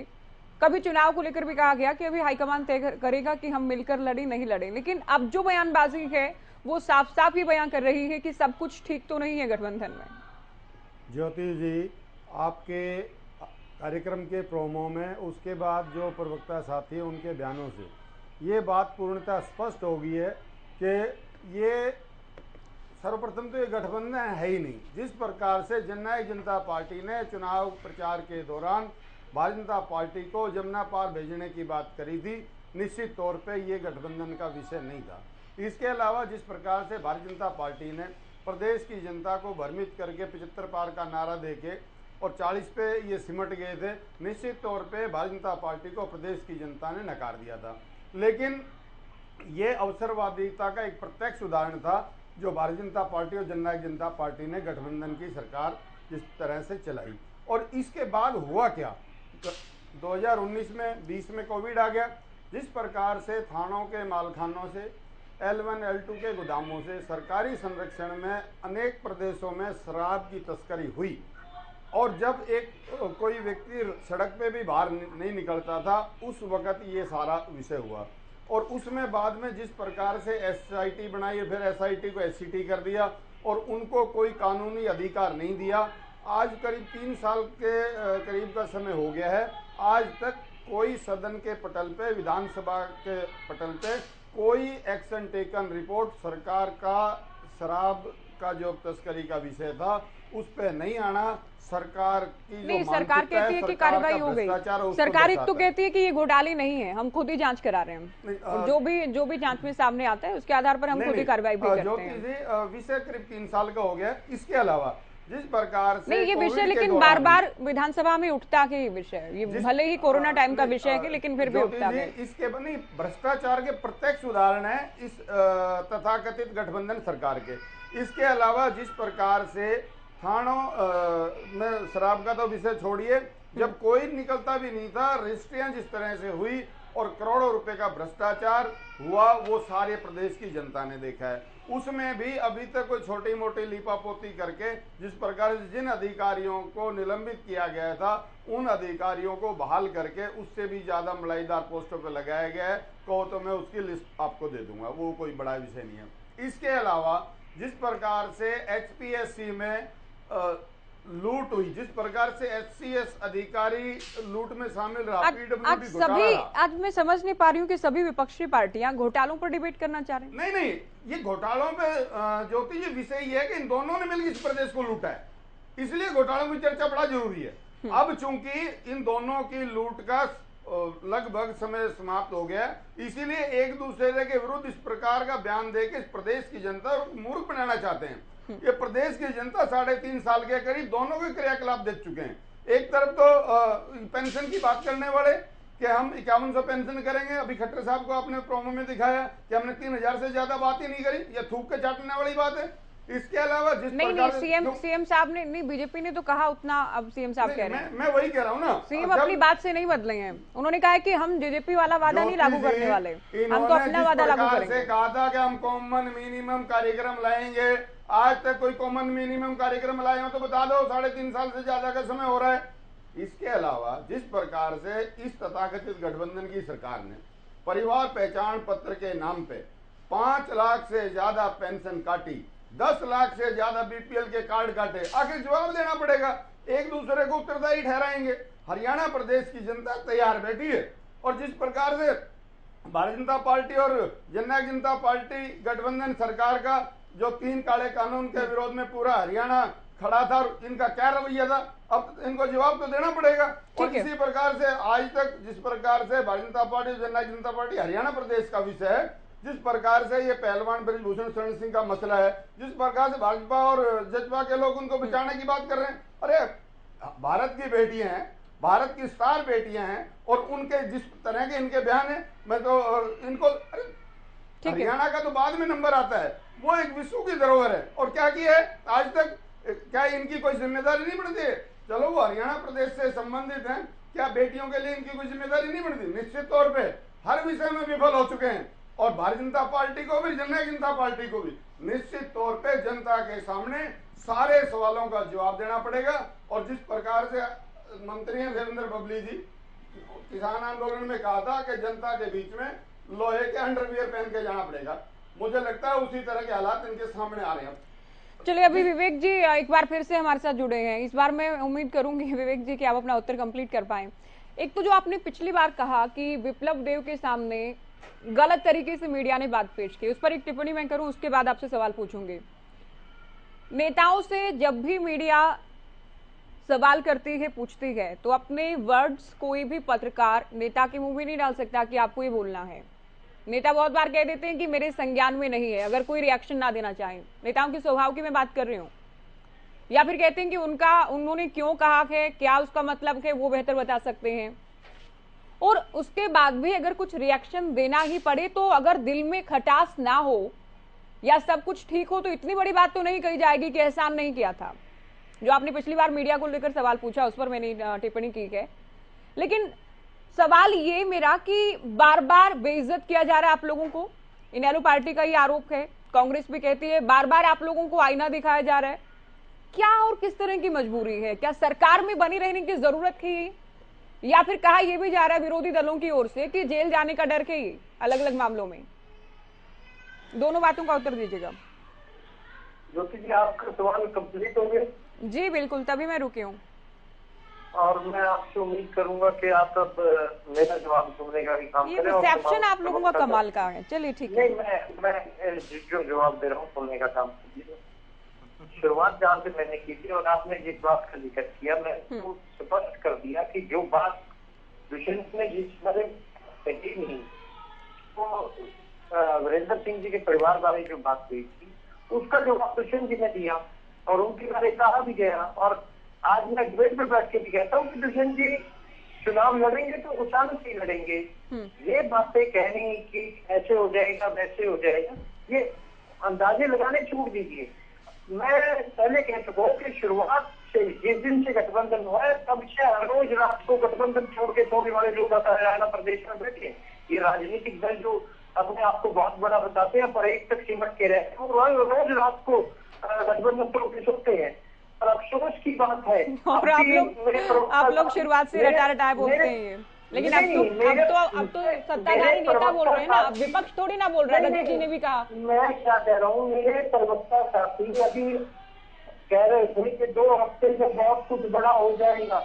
S1: कभी चुनाव को लेकर भी कहा गया कि अभी हाईकमान तय करेगा कि हम मिलकर लड़े नहीं लड़े, लेकिन अब जो बयानबाजी है वो साफ साफ ही बयान कर रही है कि सब कुछ ठीक तो नहीं है गठबंधन में।
S12: ज्योति जी, आपके कार्यक्रम के प्रोमो में, उसके बाद जो प्रवक्ता साथी हैं उनके बयानों से ये बात पूर्णतः स्पष्ट हो गई है कि ये सर्वप्रथम तो ये गठबंधन है ही नहीं। जिस प्रकार से जननायक जनता पार्टी ने चुनाव प्रचार के दौरान भारतीय जनता पार्टी को जमुना पार भेजने की बात करी थी, निश्चित तौर पे ये गठबंधन का विषय नहीं था। इसके अलावा जिस प्रकार से भारतीय जनता पार्टी ने प्रदेश की जनता को भ्रमित करके 75 पार का नारा देके और 40 पे ये सिमट गए थे, निश्चित तौर पे भारतीय जनता पार्टी को प्रदेश की जनता ने नकार दिया था। लेकिन ये अवसरवादिता का एक प्रत्यक्ष उदाहरण था जो भारतीय जनता पार्टी और जननायक जनता पार्टी ने गठबंधन की सरकार जिस तरह से चलाई। और इसके बाद हुआ क्या, 2019 में 20 में कोविड आ गया। जिस प्रकार से थानों के मालखानों से, L1 L2 के गोदामों से सरकारी संरक्षण में अनेक प्रदेशों में शराब की तस्करी हुई, और जब एक कोई व्यक्ति सड़क पे भी बाहर नहीं निकलता था उस वक्त ये सारा विषय हुआ। और उसमें बाद में जिस प्रकार से SIT बनाई, फिर SIT को SCT कर दिया और उनको कोई कानूनी अधिकार नहीं दिया। आज करीब 3 साल के करीब का समय हो गया है, आज तक कोई सदन के पटल पे, विधानसभा के पटल पे कोई एक्शन टेकन रिपोर्ट सरकार का शराब का जो तस्करी का विषय था उस पे नहीं आना। सरकार की
S1: नहीं, सरकार कहती है कि कार्रवाई हो गई, सरकार एक तो कहती है कि ये घोटाले नहीं है, हम खुद ही जांच करा रहे हैं, और जो भी जांच में सामने आता है उसके आधार पर हम खुद ही कार्रवाई भी करते हैं।
S12: विषय करीब 3 साल का हो गया। इसके अलावा जिस प्रकार से
S1: नहीं, ये विषय लेकिन बार बार विधानसभा में उठता है, ये विषय, ये भले ही कोरोना टाइम का विषय है लेकिन फिर भी उठता है।
S12: इसके नहीं, भ्रष्टाचार के प्रत्यक्ष उदाहरण है इस तथाकथित गठबंधन सरकार के। इसके अलावा जिस प्रकार से थानों में शराब का तो विषय छोड़िए, जब कोई निकलता भी नहीं था, रजिस्ट्रियां जिस तरह से हुई और करोड़ों रुपए का भ्रष्टाचार हुआ, वो सारे प्रदेश की जनता ने देखा है। उसमें भी अभी तक कोई छोटी मोटी लीपापोती करके जिस प्रकार से जिन अधिकारियों को निलंबित किया गया था उन अधिकारियों को बहाल करके उससे भी ज्यादा मलाईदार पोस्टों पर लगाया गया है। कहो तो मैं उसकी लिस्ट आपको दे दूंगा, वो कोई बड़ा विषय नहीं है। इसके अलावा जिस प्रकार से HPSC में लूट हुई, जिस प्रकार से HCS अधिकारी लूट में शामिल रहा, PWD
S1: सभी, आज मैं समझ नहीं पा रही हूँ कि सभी विपक्षी पार्टियां घोटालों पर डिबेट करना चाह रहे हैं।
S12: नहीं, ये घोटालों पे ज्योति जी विषय ये है कि इन दोनों ने मिलकर इस प्रदेश को लूटा है, इसलिए घोटालों की चर्चा बड़ा जरूरी है। अब चूंकि इन दोनों की लूट का लगभग समय समाप्त हो गया, इसीलिए एक दूसरे के विरुद्ध इस प्रकार का बयान देकर इस प्रदेश की जनता मूर्ख बनाना चाहते हैं। ये प्रदेश की जनता 3.5 साल के करीब दोनों के क्रियाकलाप देख चुके हैं। एक तरफ तो पेंशन की बात करने वाले कि हम 5100 पेंशन करेंगे, अभी खट्टर साहब को आपने प्रोमो में दिखाया कि हमने 3000 से ज्यादा बात ही नहीं करी, ये थूक के चाटने वाली बात है। इसके अलावा जिस
S1: नहीं, सीएम साहब ने नहीं, बीजेपी ने तो कहा उतना, अब सीएम साहब कह रहे हैं।
S12: मैं वही कह रहा हूँ ना,
S1: सीएम अपनी बात से नहीं बदले हैं। उन्होंने कहा है कि हम जेजेपी वाला वादा नहीं लागू करने वाले, हम तो अपना वादा लागू करेंगे।
S12: कहा था कि हम कॉमन मिनिमम कार्यक्रम लाएंगे, आज तक कोई कॉमन मिनिमम कार्यक्रम लाए हो तो बता दो। 3.5 साल से ज्यादा का समय हो रहा है,
S13: इसके अलावा जिस प्रकार से इस तथाकथित गठबंधन की सरकार ने परिवार पहचान पत्र के नाम पे 5 लाख से ज्यादा पेंशन काटी, 10 लाख से ज्यादा बीपीएल के कार्ड काटे, आखिर जवाब देना पड़ेगा, एक दूसरे को उत्तरदायी ठहराएंगे। हरियाणा प्रदेश की जनता तैयार बैठी है और जिस प्रकार से भारतीय जनता पार्टी और जननायक जनता पार्टी गठबंधन सरकार का जो 3 काले कानून के विरोध में पूरा हरियाणा खड़ा था और इनका क्या रवैया था, अब इनको जवाब तो देना पड़ेगा। और इसी प्रकार से आज तक जिस प्रकार से भारतीय जनता पार्टी जननायक जनता पार्टी हरियाणा प्रदेश का विषय है, जिस प्रकार से ये पहलवान ब्रजभूषण शरण सिंह का मसला है, जिस प्रकार से भाजपा और जजपा के लोग उनको बचाने की बात कर रहे हैं, अरे भारत की बेटियां हैं, भारत की स्टार बेटियां हैं और उनके जिस तरह के इनके बयान है, मैं तो इनको हरियाणा का तो बाद में नंबर आता है, वो एक विश्व की धरोहर है और क्या किया है आज तक, क्या इनकी कोई जिम्मेदारी नहीं बनती है? चलो वो हरियाणा प्रदेश से संबंधित हैं, क्या बेटियों के लिए इनकी कोई जिम्मेदारी नहीं बनती? निश्चित तौर पे हर विषय में विफल हो चुके हैं और भारतीय जनता पार्टी को भी जननायक जनता पार्टी को भी निश्चित तौर पे जनता के सामने सारे सवालों का जवाब देना पड़ेगा। और जिस प्रकार से मंत्री हैं देवेंद्र बबली जी, किसान आंदोलन में कहा था कि जनता के बीच में लोहे के अंडरवियर पहन के जाना पड़ेगा, मुझे लगता है उसी तरह के हालात इनके सामने आ रहे हैं।
S1: चलिए, अभी विवेक जी एक बार फिर से हमारे साथ जुड़े हैं। इस बार मैं उम्मीद करूंगी विवेक जी कि आप अपना उत्तर कंप्लीट कर पाए। एक तो जो आपने पिछली बार कहा कि विप्लव देव के सामने गलत तरीके से मीडिया ने बात पेश की, उस पर एक टिप्पणी मैं करूं, उसके बाद आपसे सवाल पूछूंगी। नेताओं से जब भी मीडिया सवाल करती है, पूछती है, तो अपने वर्ड्स कोई भी पत्रकार नेता के मुंह में नहीं डाल सकता कि आपको ये बोलना है। नेता बहुत बार कह देते हैं कि मेरे संज्ञान में नहीं है, अगर कोई रिएक्शन ना देना चाहे। नेताओं के स्वभाव की मैं बात कर रही हूँ, या फिर कहते हैं कि उन्होंने क्यों कहा है, क्या उसका मतलब है, वो बेहतर बता सकते हैं। और उसके बाद भी अगर कुछ रिएक्शन देना ही पड़े तो अगर दिल में खटास ना हो या सब कुछ ठीक हो तो इतनी बड़ी बात तो नहीं कही जाएगी कि एहसान नहीं किया था। जो आपने पिछली बार मीडिया को लेकर सवाल पूछा उस पर मैंने टिप्पणी की है, लेकिन सवाल ये मेरा कि बार बार बेइज्जत किया जा रहा है आप लोगों को। इनेलो पार्टी का ये आरोप है, कांग्रेस भी कहती है बार बार आप लोगों को आईना दिखाया जा रहा है। क्या और किस तरह की मजबूरी है? क्या सरकार में बनी रहने की जरूरत थी, या फिर कहा यह भी जा रहा है विरोधी दलों की ओर से कि जेल जाने का डर है अलग अलग मामलों में? दोनों बातों का उत्तर दीजिएगा।
S7: ज्योति जी, आपका सवाल कंप्लीट हो गया?
S1: जी बिल्कुल, तभी मैं रुकी हूँ।
S7: और मैं आपसे उम्मीद करूंगा कि आप अब मेरा जवाब सुनने का भी काम
S1: ये
S7: करें।
S1: रिसेप्शन आप लोगों का कमाल का है। चलिए ठीक है।
S7: नहीं, मैं जो जवाब दे रहा हूँ सुनने का काम कीजिए। शुरुआत जहाँ से मैंने की थी और आपने जिस बात का जिक्र किया, मैं तो स्पष्ट कर दिया कि जो बात दुष्यंत ने जिस बारे कही नहीं, तो वीरेंद्र सिंह जी के परिवार बारे जो बात हुई थी उसका जवाब दुष्यंत जी ने दिया और उनके बारे कहा भी गया। और आज मैं डिबेट में बैठ के भी कहता हूँ कि दुष्यंत जी चुनाव लड़ेंगे तो अचानक ही लड़ेंगे। ये बातें कहनी कि ऐसे हो जाएगा वैसे हो जाएगा, ये अंदाजे लगाने छोड़ दीजिए। मैं पहले कह चुका हूँ कि शुरुआत से जिस दिन से गठबंधन हुआ है तब से हर रोज रात को गठबंधन छोड़ के सोने वाले लोग हरियाणा प्रदेश में बैठे, ये राजनीतिक दल जो अपने आप को बहुत बड़ा बताते हैं पर एक तक सिमट के रहते हैं, रोज रात को गठबंधन छोड़ के सोते हैं। और अफसोस की बात है
S1: और आप लोग शुरुआत से रटा बोलते हैं, लेकिन अब तो सत्ताधारी नेता बोल रहे हैं ना, अब विपक्ष थोड़ी ना बोल रहा है। रजत जी ने भी कहा।
S7: मैं क्या कह रहा हूँ, मेरे प्रवक्ता साथी अभी कह रहे थे कि 2 हफ्ते में बहुत कुछ बड़ा हो जाएगा।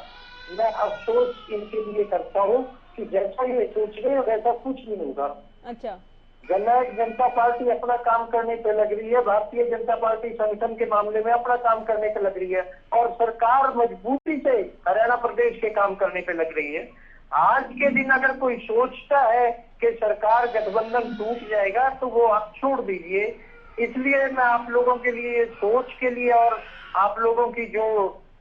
S7: मैं अफसोस इनके लिए करता हूँ कि जैसा ये सोच रहे हैं वैसा कुछ नहीं होगा।
S1: अच्छा,
S7: जननायक जनता पार्टी अपना काम करने पे लग रही है, भारतीय जनता पार्टी संगठन के मामले में अपना काम करने पे लग रही है और सरकार मजबूती से हरियाणा प्रदेश के काम करने पे लग रही है। आज के दिन अगर कोई सोचता है कि सरकार गठबंधन टूट जाएगा तो वो आप छोड़ दीजिए। इसलिए मैं आप लोगों के लिए सोच के लिए और आप लोगों की जो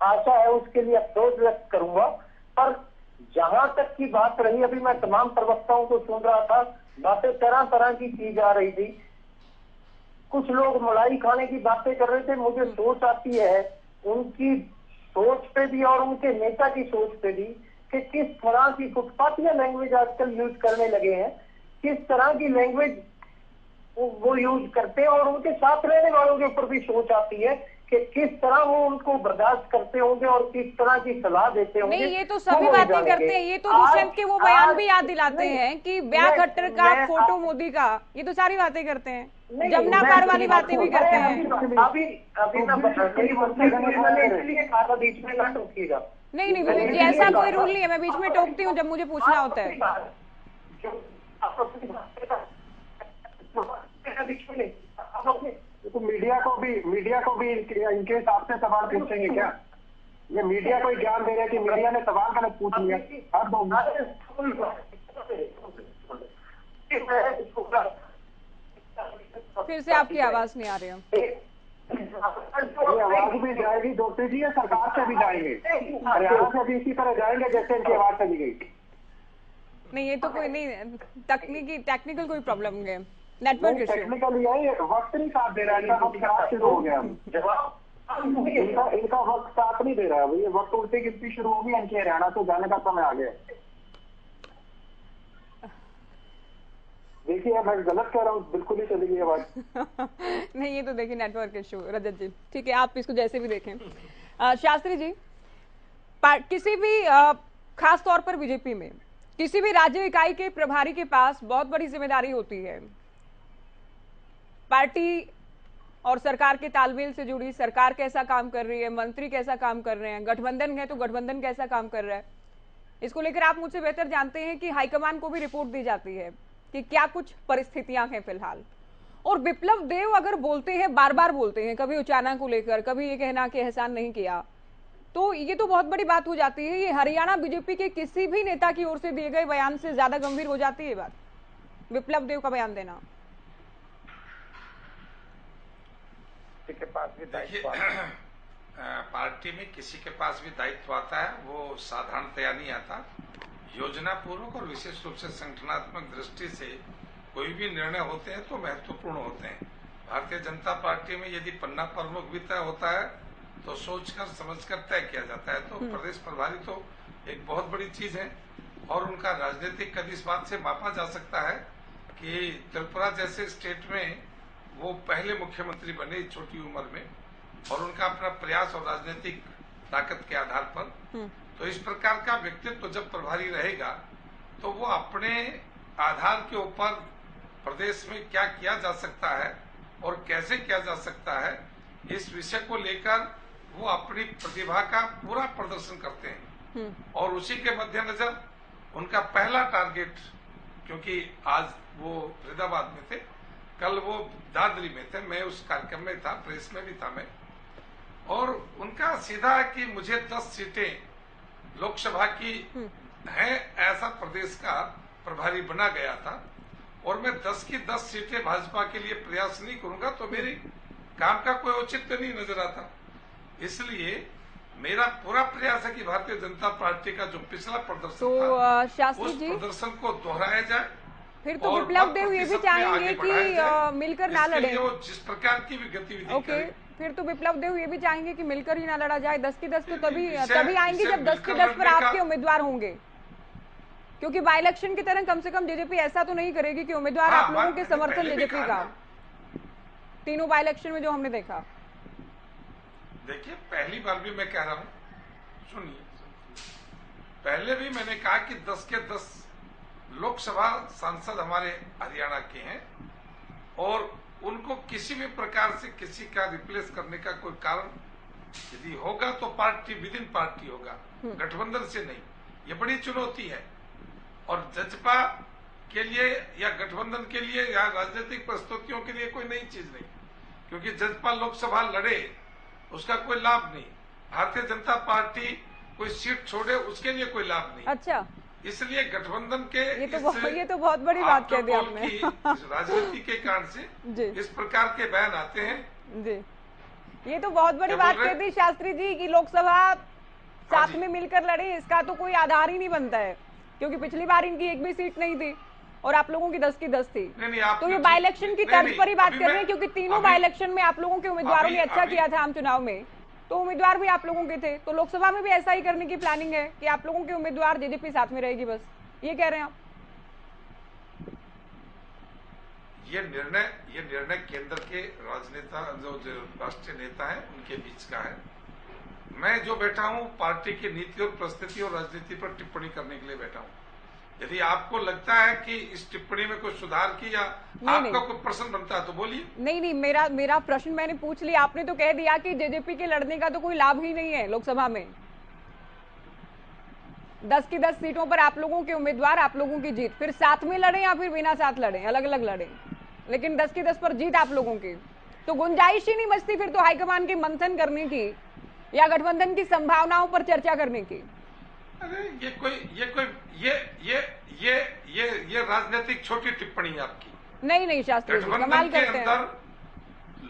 S7: आशा है उसके लिए अफसोस व्यक्त करूंगा। पर जहां तक की बात रही, अभी मैं तमाम प्रवक्ताओं को सुन रहा था, बातें तरह तरह की जा रही थी। कुछ लोग मलाई खाने की बातें कर रहे थे। मुझे सोच आती है उनकी सोच पे भी और उनके नेता की सोच पे भी कि किस तरह की फुटपाथिया लैंग्वेज आजकल यूज करने लगे हैं, किस तरह की लैंग्वेज वो यूज करते हैं। और उनके साथ रहने वालों के ऊपर भी सोच आती है कि किस तरह वो उनको बर्दाश्त करते होंगे और किस तरह की सलाह देते होंगे।
S1: नहीं, ये तो सभी बातें करते हैं। ये तो दुष्यंत के वो बयान भी याद दिलाते हैं कि ब्याह खट्टर का फोटो मोदी का, ये तो सारी बातें करते हैं, जमुना पार वाली बातें भी करते हैं।
S7: बीच में ना टोकिएगा।
S1: नहीं विवेक जी, ऐसा कोई रूल नहीं है, मैं बीच में टोकती हूँ जब मुझे पूछना होता है।
S7: तो मीडिया को भी इनके हिसाब से सवाल पूछेंगे क्या? ये मीडिया को ज्ञान दे रहे हैं कि मीडिया ने सवाल गलत पूछ लिया।
S1: फिर से आपकी आवाज नहीं आ रही है।
S7: आवाज भी जाएगी ज्योति जी, सरकार से भी जाएंगे, हरियाणा से भी इसी तरह जाएंगे जैसे इनकी आवाज चली गई।
S1: नहीं, ये तो कोई नहीं, टेक्निकल कोई प्रॉब्लम नहीं है, नेटवर्क इशू।
S7: टेक्निकल है, वक्त नहीं साथ दे रहा है, इनका वक्त खराब शुरू हो गया। इनका वक्त साथ नहीं दे रहा है, ये वक्त उल्टी गिनती शुरू होगी, इनके हरियाणा से जाने का समय आ गया। देखिए मैं गलत कह रहा हूँ, बिल्कुल ही चली गई आवाज।
S1: नहीं, ये तो देखिए नेटवर्क इशू। रजत जी ठीक है, आप इसको जैसे भी देखें। शास्त्री जी, किसी भी खास तौर पर बीजेपी में किसी भी राज्य इकाई के प्रभारी के पास बहुत बड़ी जिम्मेदारी होती है, पार्टी और सरकार के तालमेल से जुड़ी, सरकार कैसा काम कर रही है, मंत्री कैसा काम कर रहे हैं, गठबंधन है तो गठबंधन कैसा काम कर रहा है, इसको लेकर आप मुझसे बेहतर जानते हैं कि हाईकमान को भी रिपोर्ट दी जाती है कि क्या कुछ परिस्थितियां हैं फिलहाल। और विप्लव देव अगर बोलते हैं, बार बार बोलते हैं, कभी उचाना को लेकर, कभी ये कहना कि एहसान नहीं किया, तो ये तो बहुत बड़ी बात हो जाती है। ये हरियाणा बीजेपी के किसी भी नेता की ओर से दिए गए बयान से ज्यादा गंभीर हो जाती है बात, विप्लव देव का बयान देना।
S8: के पास भी दायित्व पार्टी में किसी के पास भी दायित्व आता है, वो साधारणतया नहीं आता। योजना पूर्वक और विशेष रूप से संगठनात्मक दृष्टि से कोई भी निर्णय होते हैं तो महत्वपूर्ण होते हैं। भारतीय जनता पार्टी में यदि पन्ना प्रमुख भी तय होता है तो सोचकर समझकर तय किया जाता है। तो प्रदेश प्रभारी तो एक बहुत बड़ी चीज है और उनका राजनीतिक कद इस बात से मापा जा सकता है कि त्रिपुरा जैसे स्टेट में वो पहले मुख्यमंत्री बने छोटी उम्र में, और उनका अपना प्रयास और राजनीतिक ताकत के आधार पर, तो इस प्रकार का व्यक्तित्व जब प्रभारी रहेगा तो वो अपने आधार के ऊपर प्रदेश में क्या किया जा सकता है और कैसे किया जा सकता है, इस विषय को लेकर वो अपनी प्रतिभा का पूरा प्रदर्शन करते हैं। और उसी के मद्देनजर उनका पहला टारगेट, क्योंकि आज वो फरीदाबाद में थे, कल वो दादरी में थे, मैं उस कार्यक्रम में था, प्रेस में भी था मैं, और उनका सीधा है कि मुझे 10 सीटें लोकसभा की है, ऐसा प्रदेश का प्रभारी बना गया था, और मैं 10 की 10 सीटें भाजपा के लिए प्रयास नहीं करूंगा तो मेरे काम का कोई औचित्य नहीं नजर आता। इसलिए मेरा पूरा प्रयास है कि भारतीय जनता पार्टी का जो पिछला प्रदर्शन था,
S1: शास्त्री
S8: उस
S1: जी
S8: प्रदर्शन को दोहराया जाए।
S1: फिर तो विप्लव देव ये भी चाहेंगे कि मिलकर ना लड़े,
S8: जिस प्रकार की भी गतिविधि
S1: ओके, फिर तो विप्लव देव ये भी चाहेंगे कि मिलकर ही ना लड़ा जाए। 10 की 10 तो तभी आएंगे जब 10 की 10 पर आपके उम्मीदवार होंगे, क्योंकि बाई इलेक्शन की तरह कम से कम जेजेपी ऐसा तो नहीं करेगी कि उम्मीदवार आप लोगों के समर्थन जेजेपी का, तीनों बाई इलेक्शन में जो हमने देखा।
S8: देखिए, पहली बार भी मैं कह रहा हूं, सुनिए, पहले भी मैंने कहा कि 10 के 10 लोकसभा सांसद हमारे हरियाणा के हैं और उनको किसी भी प्रकार से किसी का रिप्लेस करने का कोई कारण यदि होगा तो पार्टी विद इन पार्टी होगा, गठबंधन से नहीं। ये बड़ी चुनौती है और जजपा के लिए या गठबंधन के लिए या राजनीतिक परिस्थितियों के लिए कोई नई चीज नहीं, क्योंकि जजपा लोकसभा लड़े उसका कोई लाभ नहीं, भारतीय जनता पार्टी कोई सीट छोड़े उसके लिए कोई लाभ नहीं।
S1: अच्छा,
S8: इसलिए गठबंधन के
S1: ये तो बहुत बड़ी बात कह दी आपने।
S8: राजनीति के कारण से इस प्रकार के बयान आते हैं
S1: जी, ये तो बहुत बड़ी बात कह दी शास्त्री जी कि लोकसभा साथ में मिलकर लड़े, इसका तो कोई आधार ही नहीं बनता है, क्योंकि पिछली बार इनकी एक भी सीट नहीं थी और आप लोगों की 10 की 10 थी। तो ये बाई इलेक्शन की तर्ज पर ही बात कर रहे हैं, क्योंकि तीनों बाई इलेक्शन में आप लोगों के उम्मीदवारों ने अच्छा किया था आम चुनाव में, तो उम्मीदवार भी आप लोगों के थे, तो लोकसभा में भी ऐसा ही करने की प्लानिंग है कि आप लोगों के उम्मीदवार जेजेपी साथ में रहेगी, बस ये कह रहे हैं आप?
S8: ये निर्णय केंद्र के राजनेता जो राष्ट्रीय नेता हैं उनके बीच का है। मैं जो बैठा हूं पार्टी की नीति और परिस्थिति और राजनीति पर टिप्पणी करने के लिए बैठा हूं। यदि आपको लगता है कि इस टिप्पणी में कोई सुधार की या आपका कोई प्रश्न बनता है तो बोलिए।
S1: नहीं, मेरा प्रश्न मैंने पूछ लिया। आपने तो कह दिया कि जेजेपी के लड़ने का तो कोई लाभ ही नहीं है लोकसभा में। 10 की 10 सीटों पर आप लोगों के उम्मीदवार, आप लोगों की जीत, फिर साथ में लड़े या फिर बिना साथ लड़े, अलग अलग लड़े, लेकिन 10 की 10 पर जीत आप लोगों की। तो गुंजाइश ही नहीं बचती फिर तो हाईकमान के मंथन करने की या गठबंधन की संभावनाओं पर चर्चा करने की।
S8: अरे ये राजनीतिक छोटी टिप्पणी है आपकी।
S1: नहीं शास्त्री जी, कमाल करते हैं।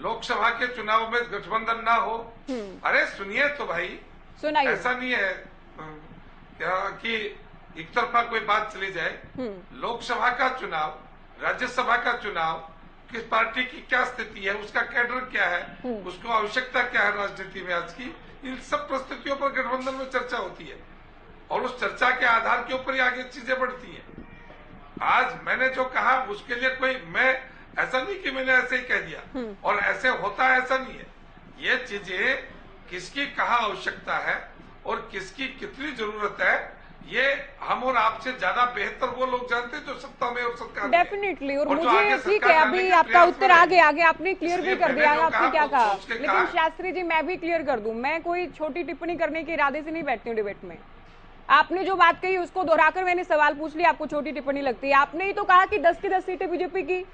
S8: लोकसभा के चुनाव में गठबंधन ना हो, अरे सुनिए तो भाई,
S1: सुनाइए।
S8: ऐसा नहीं है कि एक तरफा कोई बात चली जाए। लोकसभा का चुनाव, राज्यसभा का चुनाव, किस पार्टी की क्या स्थिति है, उसका कैडर क्या है, उसको आवश्यकता क्या है राजनीति में आज की, इन सब परिस्थितियों पर गठबंधन में चर्चा होती है और उस चर्चा के आधार के ऊपर ही आगे चीजें बढ़ती हैं। आज मैंने जो कहा उसके लिए कोई, मैं ऐसा नहीं कि मैंने ऐसे ही कह दिया और ऐसे होता है, ऐसा नहीं है। ये चीजें किसकी कहाँ आवश्यकता है और किसकी कितनी जरूरत है, ये हम और आपसे ज्यादा बेहतर वो लोग जानते हैं जो सत्ता में और सरकार में।
S1: डेफिनेटली। और मुझे ठीक है, अभी आपका उत्तर आगे आपने क्लियर भी कर दिया आपने क्या कहा, लेकिन शास्त्री जी मैं भी क्लियर कर दूं, मैं कोई छोटी टिप्पणी करने के इरादे से नहीं बैठती हूँ डिबेट में। आपने जो बात कही उसको दोहराकर मैंने सवाल पूछ लिया, आपको छोटी टिप्पणी लगती है। आपने ही तो कहा कि 10 की 10 सीटें बीजेपी की,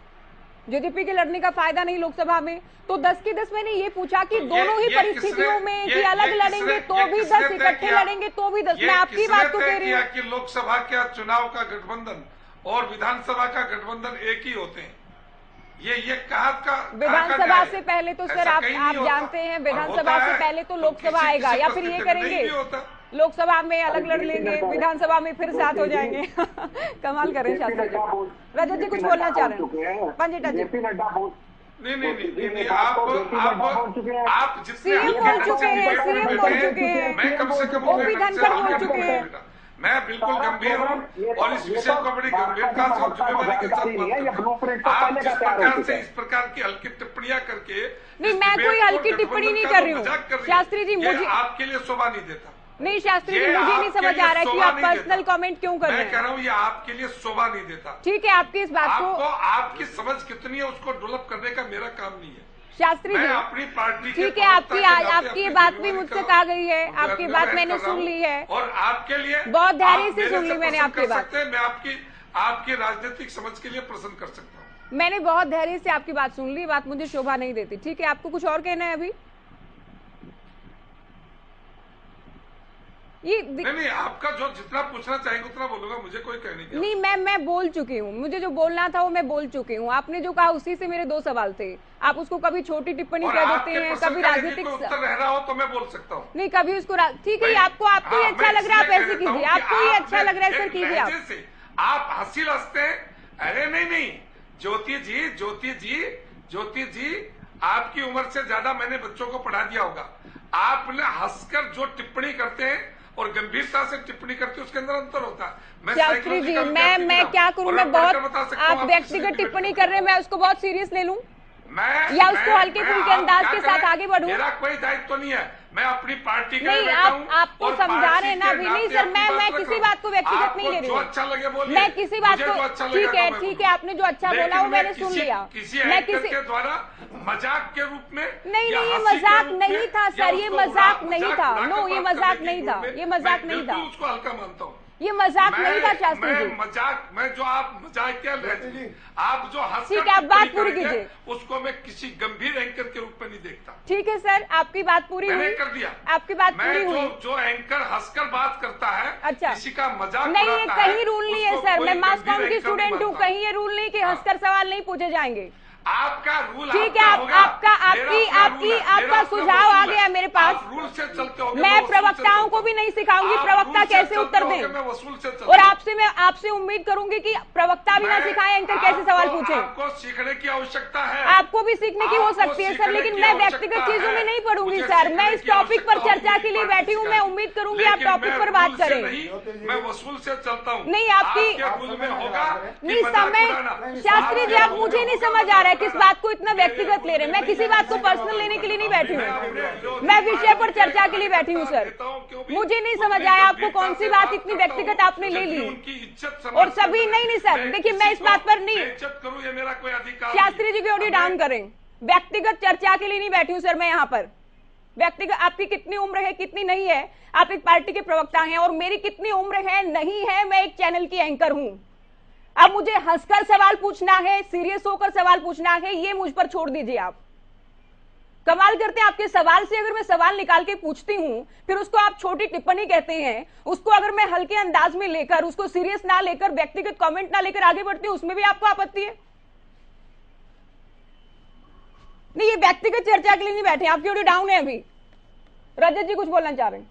S1: जेजेपी के लड़ने का फायदा नहीं लोकसभा में, तो 10 की 10 मैंने ये पूछा कि दोनों ही परिस्थितियों में कि अलग लड़ेंगे तो भी 10, इकट्ठे लड़ेंगे तो भी 10। मैं आपकी बात को कह रही हूँ
S8: कि लोकसभा का चुनाव का गठबंधन और विधानसभा का गठबंधन एक ही होते हैं। ये कहा का
S1: विधानसभा से पहले तो सर आप जानते हैं, विधानसभा से पहले तो लोकसभा आएगा, या फिर ये करेंगे लोकसभा में अलग लड़ लेंगे, विधानसभा में फिर साथ हो जाएंगे। कमाल करें शास्त्री जी। रजत जी कुछ बोलना चाह रहे हैं? पंजेटा जी।
S8: नहीं, आप
S1: सीएम बोल चुके हैं,
S8: मैं कम से कम
S1: वो भी धनखड़ बोल चुके हैं।
S8: मैं बिल्कुल गंभीर हूँ और इस विषय को बड़ी गंभीरता से और जिम्मेदारी के साथ आप जिस प्रकार से इस प्रकार की हल्की टिप्पणियां करके,
S1: नहीं मैं कोई हल्की टिप्पणी नहीं कर रही हूँ शास्त्री जी, मुझे
S8: आपके लिए शोभा नहीं देता।
S1: नहीं शास्त्री जी, मुझे नहीं समझ आ रहा है कि आप पर्सनल कमेंट क्यों कर रहे हैं।
S8: मैं कह रहा हूँ ये आपके लिए शोभा नहीं देता।
S1: ठीक है, आपकी इस बात को,
S8: आपकी समझ कितनी है उसको डेवलप करने का मेरा काम नहीं है
S1: शास्त्री जी।
S8: अपनी पार्टी
S1: ठीक है, आपकी बात भी मुझसे कहा गई है, आपकी बात मैंने सुन ली है
S8: और आपके लिए
S1: बहुत धैर्य से सुन ली मैंने आपकी बात।
S8: मैं आपकी राजनीतिक समझ के लिए प्रश्न कर सकता हूँ।
S1: मैंने बहुत धैर्य से आपकी बात सुन ली, बात मुझे शोभा नहीं देती। ठीक है, आपको कुछ और कहना है अभी?
S8: नहीं, आपका जो जितना पूछना चाहेंगे उतना बोलूंगा, मुझे कोई कहने
S1: नहीं। मैं बोल चुकी हूँ, मुझे जो बोलना था वो मैं बोल चुकी हूँ। आपने जो कहा उसी से मेरे 2 सवाल थे। आप उसको कभी छोटी टिप्पणी कर देते हैं, कभी राजनीतिक
S8: उत्तर रह रहा हो तो मैं बोल सकता हूँ।
S1: नहीं, कभी उसको ठीक है, आपको ही अच्छा लग रहा है आप ऐसे कीजिए, आपको ही अच्छा लग रहा है सर कीजिए।
S8: आप हंसी हंसते हैं। अरे नहीं, ज्योति जी आपकी उम्र से ज्यादा मैंने बच्चों को पढ़ा दिया होगा। आपने हंसकर जो टिप्पणी करते हैं और गंभीरता से टिप्पणी करते हैं उसके अंदर अंतर होता है।
S1: शास्त्री जी मैं क्या करूं, मैं बहुत, आप व्यक्तिगत टिप्पणी कर रहे हैं, मैं उसको बहुत सीरियस ले लूं या उसको हल्के फुल्के अंदाज के साथ आगे बढ़ूं?
S8: मेरा कोई दायित्व तो नहीं है, मैं अपनी पार्टी के
S1: नहीं, आप तो समझा रहे हैं ना अभी। नहीं सर, मैं किसी बात को व्यक्तिगत नहीं ले रही हूँ,
S8: अच्छा लगे बोलिए।
S1: मैं किसी बात को, ठीक है, आपने जो अच्छा बोला वो मैंने सुन लिया।
S8: मैं किसी के द्वारा मजाक के रूप में
S1: नहीं, ये मजाक नहीं था सर, ये मजाक नहीं था। नो, ये मजाक नहीं था, ये मजाक नहीं था,
S8: उसको हल्का मानता हूँ।
S1: ये मजाक नहीं था शास्त्री जी।
S8: मैं जो आप मजाकिया आप जो
S1: ठीक है, आप बात पूरी कीजिए।
S8: उसको मैं किसी गंभीर एंकर के रूप में नहीं देखता।
S1: ठीक है सर, आपकी बात पूरी हुई,
S8: कर दिया,
S1: आपकी बात पूरी हुई।
S8: जो एंकर हंसकर बात करता है,
S1: अच्छा,
S8: किसी का मजाक
S1: नहीं, ये कहीं रूल नहीं है सर। मैं मास कॉम की स्टूडेंट हूँ, कहीं ये रूल नहीं कि हंसकर सवाल नहीं पूछे जाएंगे।
S8: आपका रूल
S1: ठीक है, आपका सुझाव आ गया मेरे पास।
S8: रूल से चलते हो,
S1: मैं प्रवक्ताओं को भी नहीं सिखाऊंगी प्रवक्ता कैसे उत्तर दें, और आपसे उम्मीद करूंगी कि प्रवक्ता भी ना सिखाएं एंकर कैसे सवाल पूछे।
S8: आपको सीखने की आवश्यकता है,
S1: आपको भी सीखने की हो सकती है सर, लेकिन मैं व्यक्तिगत चीजों में नहीं पढ़ूंगी सर। मैं इस टॉपिक पर चर्चा के लिए बैठी हूँ, मैं उम्मीद करूंगी आप टॉपिक पर बात करें।
S8: मैं वसूल से चलता हूँ,
S1: नहीं आपकी
S8: रूल में होगा
S1: नहीं समय। शास्त्री जी आप मुझे नहीं समझ आ रहा है किस बात को इतना व्यक्तिगत ले रहे हैं। मैं किसी बात को पर्सनल लेने के लिए नहीं बैठी हूँ, मैं विषय पर चर्चा के लिए बैठी हूँ सर। मुझे नहीं समझ आया आपको कौन सी बात इतनी व्यक्तिगत आपने ले ली, और सभी नहीं सर देखिए मैं इस बात पर नहीं,
S8: इज्जत करूँ ये मेरा कोई अधिकार।
S1: शास्त्री जी की ऑडियो डाउन करें। व्यक्तिगत चर्चा के लिए नहीं बैठी हूँ सर मैं यहाँ पर। व्यक्तिगत आपकी कितनी उम्र है कितनी नहीं है, आप एक पार्टी के प्रवक्ता हैं, और मेरी कितनी उम्र है नहीं है, मैं एक चैनल की एंकर हूं। अब मुझे हंसकर सवाल पूछना है, सीरियस होकर सवाल पूछना है, ये मुझ पर छोड़ दीजिए। आप कमाल करते हैं, आपके सवाल से अगर मैं सवाल निकाल के पूछती हूं फिर उसको आप छोटी टिप्पणी कहते हैं। उसको अगर मैं हल्के अंदाज में लेकर, उसको सीरियस ना लेकर, व्यक्तिगत कमेंट ना लेकर आगे बढ़ती हूं, उसमें भी आपको आपत्ति है? नहीं, ये व्यक्तिगत चर्चा के लिए नहीं बैठे, आपकी ऑडियो डाउन है अभी। रजत जी कुछ बोलना चाह रहे हैं?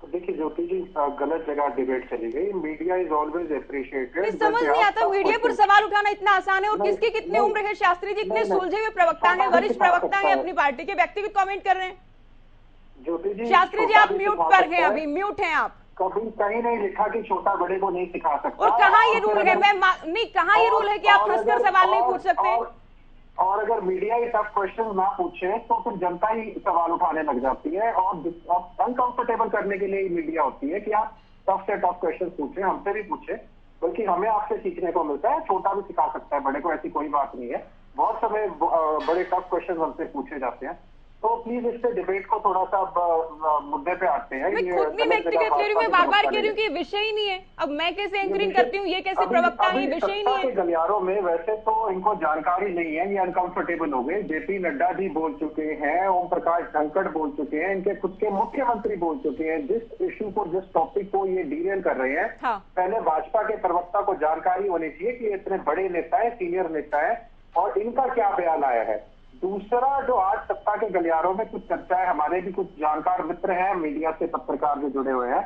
S7: देखिए ज्योति जी, गलत जगह डिबेट चली गई। Media is always appreciated.
S1: समझ नहीं आता मीडिया पर सवाल उठाना इतना आसान है, और किसकी कितनी उम्र है? शास्त्री जी इतने सुलझे हुए प्रवक्ता हैं, वरिष्ठ प्रवक्ता हैं अपनी पार्टी के, व्यक्तिगत कमेंट कर रहे हैं।
S7: ज्योति जी,
S1: शास्त्री जी आप म्यूट पर हैं, अभी म्यूट हैं आप।
S7: कभी कहीं नहीं लिखा कि छोटा बड़े को नहीं सिखा सकता।
S1: और कहाँ ये रूल है? मैं नहीं, कहाँ ये रूल है कि आप हंसकर सवाल नहीं पूछ सकते?
S7: और अगर मीडिया ही टफ क्वेश्चन ना पूछे तो फिर जनता ही सवाल उठाने लग जाती है, और अनकंफर्टेबल करने के लिए मीडिया होती है कि आप टफ से टफ क्वेश्चन पूछें, हमसे भी पूछे, बल्कि हमें आपसे सीखने को मिलता है। छोटा भी सिखा सकता है बड़े को, ऐसी कोई बात नहीं है। बहुत समय बड़े टफ क्वेश्चन हमसे पूछे जाते हैं, तो प्लीज इससे डिबेट को थोड़ा सा मुद्दे पे आते हैं।
S1: मैं खुद नहीं व्यक्तिगत ले रही हूँ, मैं बार बार कह रही हूँ कि ये विषय ही नहीं है। अब मैं कैसे एंकरिंग करती हूँ, ये कैसे प्रवक्ता है, ये विषय ही नहीं है।
S7: गलियारों में वैसे तो इनको जानकारी नहीं है, ये अनकंफर्टेबल हो गए। जेपी नड्डा जी बोल चुके हैं, ओम प्रकाश धनखड़ बोल चुके हैं, इनके खुद के मुख्यमंत्री बोल चुके हैं। जिस इश्यू को, जिस टॉपिक को ये डीरेल कर रहे हैं, पहले भाजपा के प्रवक्ता को जानकारी होनी चाहिए कि इतने बड़े नेता है, सीनियर नेता है, और इनका क्या बयान आया है। दूसरा, जो आज सत्ता के गलियारों में कुछ चर्चा है, हमारे भी कुछ जानकार मित्र हैं, मीडिया से पत्रकार जो जुड़े हुए हैं,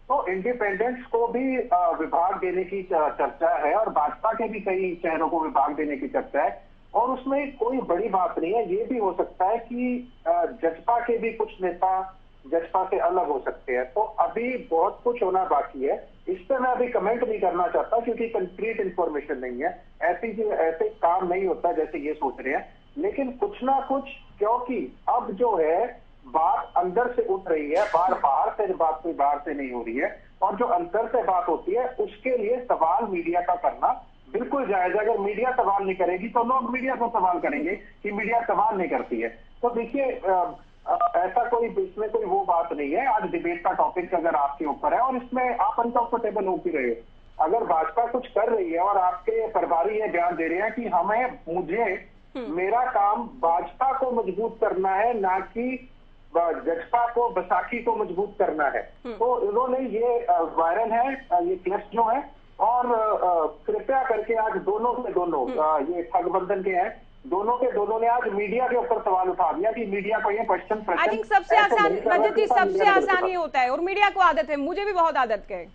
S7: तो इंडिपेंडेंस को भी विभाग देने की चर्चा है, और भाजपा के भी कई शहरों को विभाग देने की चर्चा है, और उसमें कोई बड़ी बात नहीं है। ये भी हो सकता है कि जसपा के भी कुछ नेता जसपा से अलग हो सकते हैं। तो अभी बहुत कुछ होना बाकी है, इस पर मैं अभी कमेंट नहीं करना चाहता क्योंकि कंक्रीट इंफॉर्मेशन नहीं है। ऐसे काम नहीं होता जैसे ये सोच रहे हैं, लेकिन कुछ ना कुछ, क्योंकि अब जो है बात अंदर से उठ रही है, बाहर से बात कोई बाहर से नहीं हो रही है, और जो अंदर से बात होती है उसके लिए सवाल मीडिया का करना बिल्कुल जायज है। अगर मीडिया सवाल नहीं करेगी तो लोग मीडिया को सवाल करेंगे कि मीडिया सवाल नहीं करती है। तो देखिए, ऐसा कोई इसमें कोई वो बात नहीं है। आज डिबेट का टॉपिक अगर आपके ऊपर है और इसमें आप अनकंफर्टेबल हो भी रहे हो, अगर भाजपा कुछ कर रही है और आपके प्रभारी ये बयान दे रहे हैं कि मुझे मेरा काम भाजपा को मजबूत करना है, ना कि जसपा को, बैसाखी को मजबूत करना है, तो इन्होंने ये वायरल है, ये क्लिप्स जो है, और कृपया करके आज दोनों के दोनों ये ठगबंधन के हैं, दोनों के दोनों ने आज मीडिया के ऊपर सवाल उठा दिया कि मीडिया को ये क्वेश्चन
S1: आई थिंक सबसे आसान, रजत जी, सबसे आसान ही होता है, और मीडिया को आदत है, मुझे भी बहुत आदत है,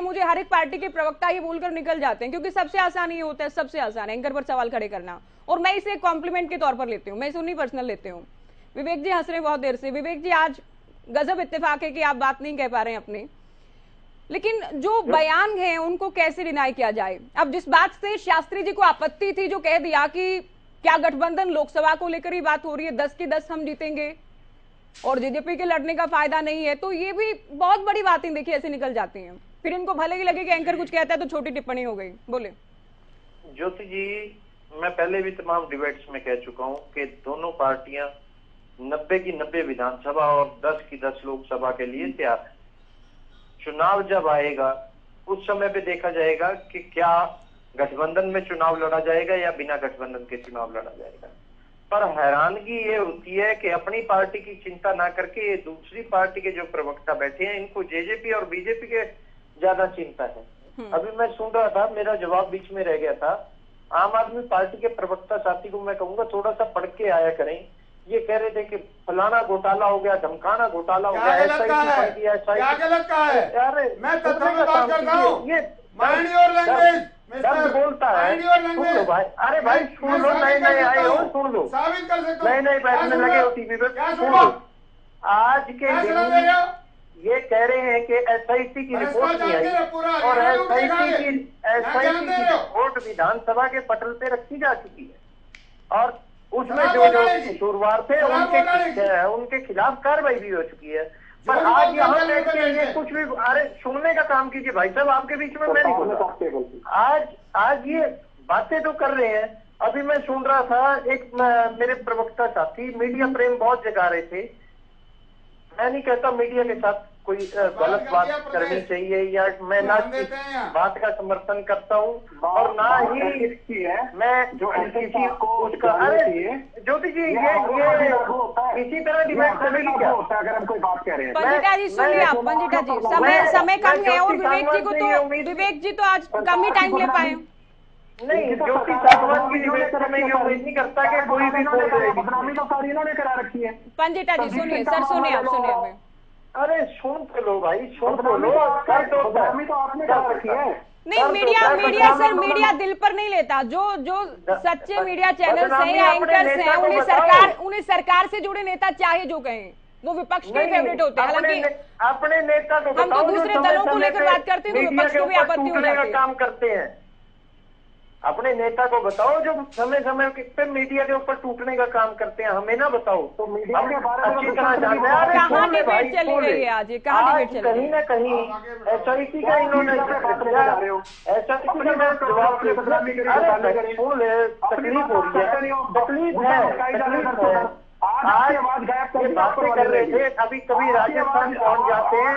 S1: मुझे हर एक पार्टी के प्रवक्ता ये बोलकर निकल जाते हैं, क्योंकि सबसे आसान ये होता है, सबसे आसान एंकर पर सवाल खड़े करना, और मैं इसे कॉम्प्लीमेंट के तौर पर लेती हूँ, मैं इसे नहीं पर्सनल लेती हूँ। विवेक जी हंस रहे बहुत देर से। विवेक जी, आज गजब इत्तेफाक है कि आप बात नहीं कह पा रहे हैं अपनी, लेकिन जो बयान है उनको कैसे डिनाई किया जाए। अब जिस बात से शास्त्री जी को आपत्ति थी, जो कह दिया कि क्या गठबंधन लोकसभा को लेकर ही बात हो रही है, 10 की 10 हम जीतेंगे और जेजेपी के लड़ने का फायदा नहीं है, तो ये भी बहुत बड़ी बातें देखिए ऐसे निकल जाती हैं। फिर इनको भले ही लगे कि एंकर कुछ कहता है तो छोटी टिप्पणी हो गई। बोले
S10: ज्योति जी, मैं पहले भी तमाम डिबेट्स में कह चुका हूं कि दोनों पार्टियां 90 की 90 विधानसभा और 10 की 10 लोकसभा के लिए तैयार है। चुनाव जब आएगा उस समय पे देखा जाएगा कि क्या गठबंधन में चुनाव लड़ा जाएगा या बिना गठबंधन के चुनाव लड़ा जाएगा। पर हैरानगी ये होती है कि अपनी पार्टी की चिंता ना करके ये दूसरी पार्टी के जो प्रवक्ता बैठे हैं, इनको जेजेपी और बीजेपी के ज्यादा चिंता है। अभी मैं सुन रहा था, मेरा जवाब बीच में रह गया था।
S7: आम आदमी पार्टी के प्रवक्ता साथी को मैं कहूंगा थोड़ा सा पढ़ के आया करें। ये कह रहे थे कि फलाना घोटाला हो गया, धमकाना घोटाला हो गया,
S13: क्या गलत कहा है?
S7: यार
S13: मैं तथ्यों की बात करता हूँ।
S7: ये
S13: माइंड योर लैंग्वेज
S7: दर्द बोलता है। सुन लो भाई, अरे भाई सुन लो, नए नए आए हो, सुन लो,
S13: साबित कर सकता
S7: नए नए बैठने लगे हो टीवी पे, सुन लो। आज के दिन ये कह रहे हैं कि एसआईटी की रिपोर्ट नहीं आई और एसआईटी की रिपोर्ट विधानसभा के पटल पे रखी जा चुकी है और उसमें जो कसूरवार थे उनके खिलाफ कार्रवाई भी हो चुकी है। पर आज यहाँ बैठ के ये कुछ भी, अरे सुनने का काम कीजिए भाई साहब, आपके बीच में मैं नहीं बोल रहा। आज ये बातें तो कर रहे हैं। अभी मैं सुन रहा था, एक मेरे प्रवक्ता साथी मीडिया प्रेम बहुत जगा रहे थे। मैं नहीं कहता मीडिया के साथ कोई गलत बात करनी चाहिए या मैं ना बात का समर्थन करता हूँ और ना ही मैं जो किसी को उसका, अरे ज्योति जी ये इसी तरह डिबेट करेगी क्या अगर हम कोई बात कर रहे हैं?
S1: पंडिता जी सुनिए आप, पंडिता जी समय कम है और विवेक जी तो आज कम ही टाइम ले पाए।
S7: नहीं, ज्योति सागवान की डिबेट में ये उम्मीद नहीं करता कि कोई भी बदनामी तो सारी इन्होंने करा रखी है।
S1: पंडिता जी सुनिए, सर सुनिए, आप सुनिए हमें।
S7: अरे सुन तो लो भाई, सुन तो लो, बदनामी तो आपने करा रखी है।
S1: नहीं, मीडिया सर, मीडिया दिल पर नहीं लेता। जो सच्चे मीडिया चैनल्स हैं या एंकर्स हैं, उन्हें सरकार से जुड़े नेता चाहे जो कहें, वो विपक्ष के फेवरेट होते हैं। हालांकि
S7: अपने नेता को
S1: हम तो दूसरे दलों को लेकर बात करते हैं तो विपक्ष को भी आपत्ति हो जाती है।
S7: काम करते हैं, अपने नेता को बताओ जो समय समय पे मीडिया के ऊपर टूटने का काम करते हैं, हमें ना बताओ। तो मीडिया के बारे में अच्छी तरह जानते हैं।
S1: कहाँ डिबेट चली गई है आज? कहाँ डिबेट चली?
S7: कहीं ना कहीं एसआईटी का इन्होंने एसआईटी का जवाब सुन ले, तकलीफ हो रही है, तकलीफ है। आज ये बातें कर रहे थे, अभी कभी राजस्थान पहुंच जाते हैं,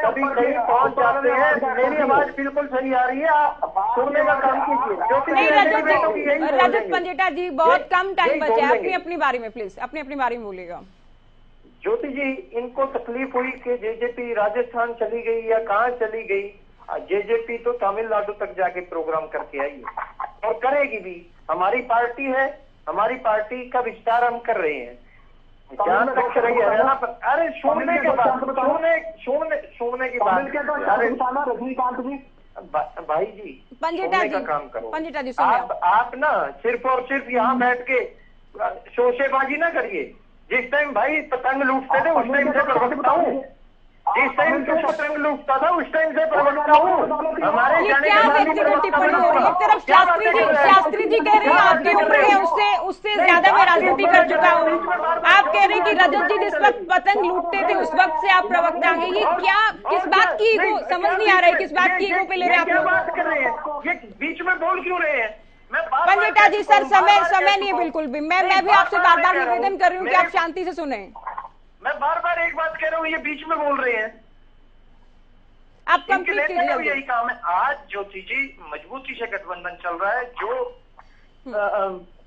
S7: कभी कहीं पहुंच जाते हैं। मेरी आवाज बिल्कुल सही आ रही है, आप सुनने का काम कीजिए।
S1: नहीं रजत पंडिता जी, बहुत कम टाइम बचा है, अपनी बारी में प्लीज अपनी बारी में बोलिएगा।
S7: ज्योति जी, इनको तकलीफ हुई कि जेजेपी राजस्थान चली गई या कहाँ चली गई। जेजेपी तो तमिलनाडु तक जाके प्रोग्राम करके आई है और करेगी भी। हमारी पार्टी है, हमारी पार्टी का विस्तार हम कर रहे हैं जहाँ तक रही हरियाणा पर। अरे सुनने के बाद सुनने की बात, रजनीकांत जी भाई जी
S1: पंडिता जी
S7: का काम करो।
S1: पंडिता जी
S7: आप ना सिर्फ और सिर्फ यहाँ बैठ के शोशेबाजी ना करिए। जिस टाइम भाई पतंग लूटते थे उस टाइम से प्रवक्ता हूँ, जिस टाइम तो पतंग लूटता था उस टाइम से प्रवक्ता हूँ। हमारे
S1: क्या व्यक्तिगत टिप्पणी हो रही है? एक तरफ शास्त्री जी कह रहे हैं आपकी उम्र है, उससे ज्यादा मैं राजनीति कर चुका हूँ। आप कह रहे हैं कि रजत जी जिस वक्त पतंग लूटते थे उस वक्त से आप प्रवक्ता हैं। ये क्या, किस बात की ईगो समझ नहीं आ रहा है, किस बात की ईगो पे ले रहे हैं आप लोग?
S7: ये बीच में बोल क्यों रहे हैं?
S1: पंडिता जी सर, समय नहीं है बिल्कुल भी। मैं भी आपसे बार बार निवेदन कर रही हूँ कि आप शांति से सुने।
S7: मैं बार बार एक बात कह रहा हूँ, ये बीच में बोल रहे हैं।
S1: आप कंप्लीट कीजिए।
S7: यही काम है। आज ज्योति जी मजबूती से गठबंधन चल रहा है। जो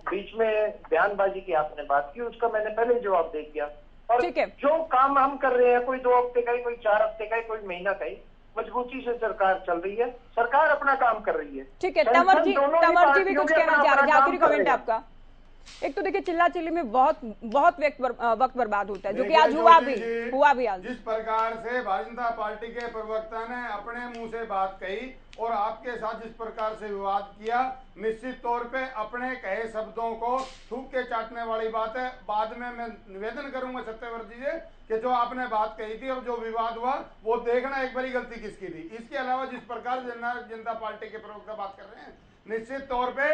S7: बीच में बयानबाजी की आपने बात की उसका मैंने पहले ही जवाब दे दिया। और जो काम हम कर रहे हैं, कोई 2 हफ्ते का ही, कोई 4 हफ्ते का ही, कोई महीना का ही, मजबूती से सरकार चल रही है, सरकार अपना काम कर रही है।
S1: ठीक है, तंवर जी भी कुछ कहना चाह रहे हैं। आखिरी कमेंट आपका। एक तो देखिए चिल्ला चिल्ली में बहुत वक्त बर्बाद होता है, जो कि आज हुआ भी आज।
S13: जिस प्रकार से भारतीय जनता पार्टी के प्रवक्ता ने अपने मुंह से बात कही और आपके साथ जिस प्रकार से विवाद किया, निश्चित तौर पे अपने कहे शब्दों को थूक के चाटने वाली बात है। बाद में मैं निवेदन करूंगा सत्यवर्ती जी कि जो आपने बात कही थी और जो विवाद हुआ वो देखना एक बड़ी गलती किसकी थी। इसके अलावा जिस प्रकार जनता पार्टी के प्रवक्ता बात कर रहे हैं, निश्चित तौर पे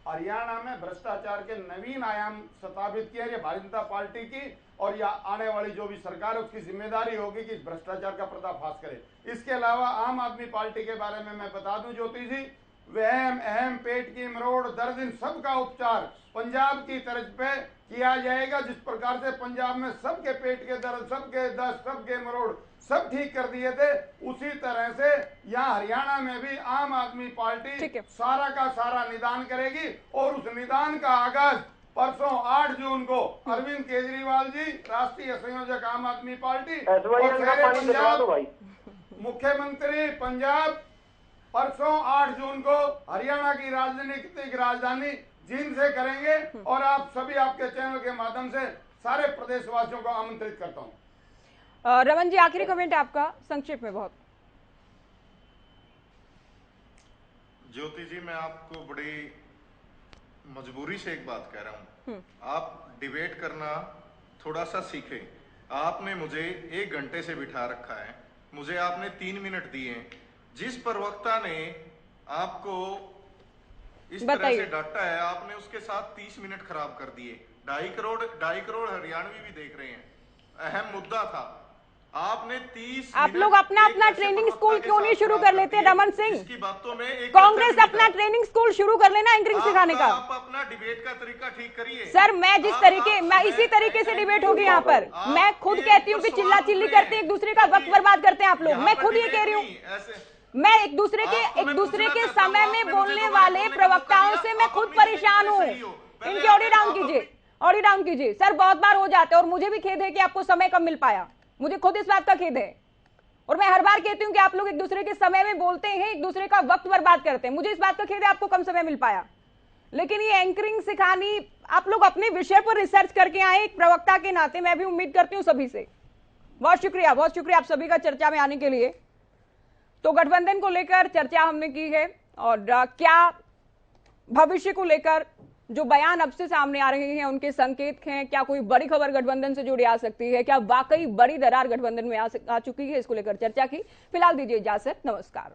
S13: हरियाणा में भ्रष्टाचार के नवीन आयाम स्थापित किया है भारतीय जनता पार्टी की, और या आने वाली जो भी सरकार है उसकी जिम्मेदारी होगी कि इस भ्रष्टाचार का पर्दाफाश करे। इसके अलावा आम आदमी पार्टी के बारे में मैं बता दूं ज्योति जी, वहम अहम पेट की मरोड़ दर्द इन सब का उपचार पंजाब की तर्ज पे किया जाएगा। जिस प्रकार से पंजाब में सबके पेट के दर्द, सबके दस्त, सबके मरोड़ सब ठीक कर दिए थे, उसी तरह से यहाँ हरियाणा में भी आम आदमी पार्टी सारा का सारा निदान करेगी। और उस निदान का आगाज परसों 8 जून को अरविंद केजरीवाल जी, राष्ट्रीय संयोजक आम आदमी पार्टी, और पंजाब मुख्यमंत्री पंजाब परसों 8 जून को हरियाणा की राजनीतिक राजधानी जींद से करेंगे और आप सभी आपके चैनल के माध्यम से सारे प्रदेशवासियों को आमंत्रित करता हूं।
S1: रमन जी, आखिरी कमेंट आपका संक्षिप्त में बहुत।
S9: ज्योति जी, मैं आपको बड़ी मजबूरी से एक बात कह रहा हूं, आप डिबेट करना थोड़ा सा सीखें। आपने मुझे 1 घंटे से बिठा रखा है, मुझे आपने 3 मिनट दिए। जिस प्रवक्ता ने आपको इस तरह से डांटा है, आपने उसके साथ 30 मिनट खराब कर दिए। 2.5 करोड़ हरियाणवी भी देख रहे हैं, अहम मुद्दा था। आपने 30
S1: आप लोग अपना ट्रेनिंग स्कूल क्यों नहीं शुरू कर लेते? रमन सिंह,
S9: बातों में
S1: कांग्रेस अपना ट्रेनिंग स्कूल शुरू कर लेना एंकरिंग सिखाने का।
S9: आप अपना डिबेट का तरीका ठीक करिए।
S1: सर, मैं इसी तरीके से डिबेट होगी यहाँ पर। मैं खुद कहती हूँ कि चिल्ला चिल्ली करते हैं, एक दूसरे का वक्त बर्बाद करते हैं आप लोग। मैं खुद ये कह रही हूँ, मैं एक दूसरे के समय में बोलने वाले प्रवक्ताओं से मैं खुद परेशान हूँ। इनके ऑडियो डाउन कीजिए। सर, बहुत बार हो जाते हैं और मुझे भी खेद है कि आपको समय कम मिल पाया। मुझे खुद इस बात का खेद है और मैं हर बार कहती हूं कि आप लोग एक दूसरे के समय में बोलते हैं, एक दूसरे का वक्त बर्बाद करते हैं। मुझे इस बात का खेद है आपको कम समय मिल पाया, लेकिन ये एंकरिंग सिखानी, आप लोग अपने विषय पर रिसर्च करके आए एक प्रवक्ता के नाते। मैं भी उम्मीद करती हूं सभी से। बहुत शुक्रिया आप सभी का चर्चा में आने के लिए। तो गठबंधन को लेकर चर्चा हमने की है और क्या भविष्य को लेकर जो बयान अब से सामने आ रहे हैं उनके संकेत हैं, क्या कोई बड़ी खबर गठबंधन से जुड़ी आ सकती है, क्या वाकई बड़ी दरार गठबंधन में आ चुकी है, इसको लेकर चर्चा की। फिलहाल दीजिए इजाजत, नमस्कार।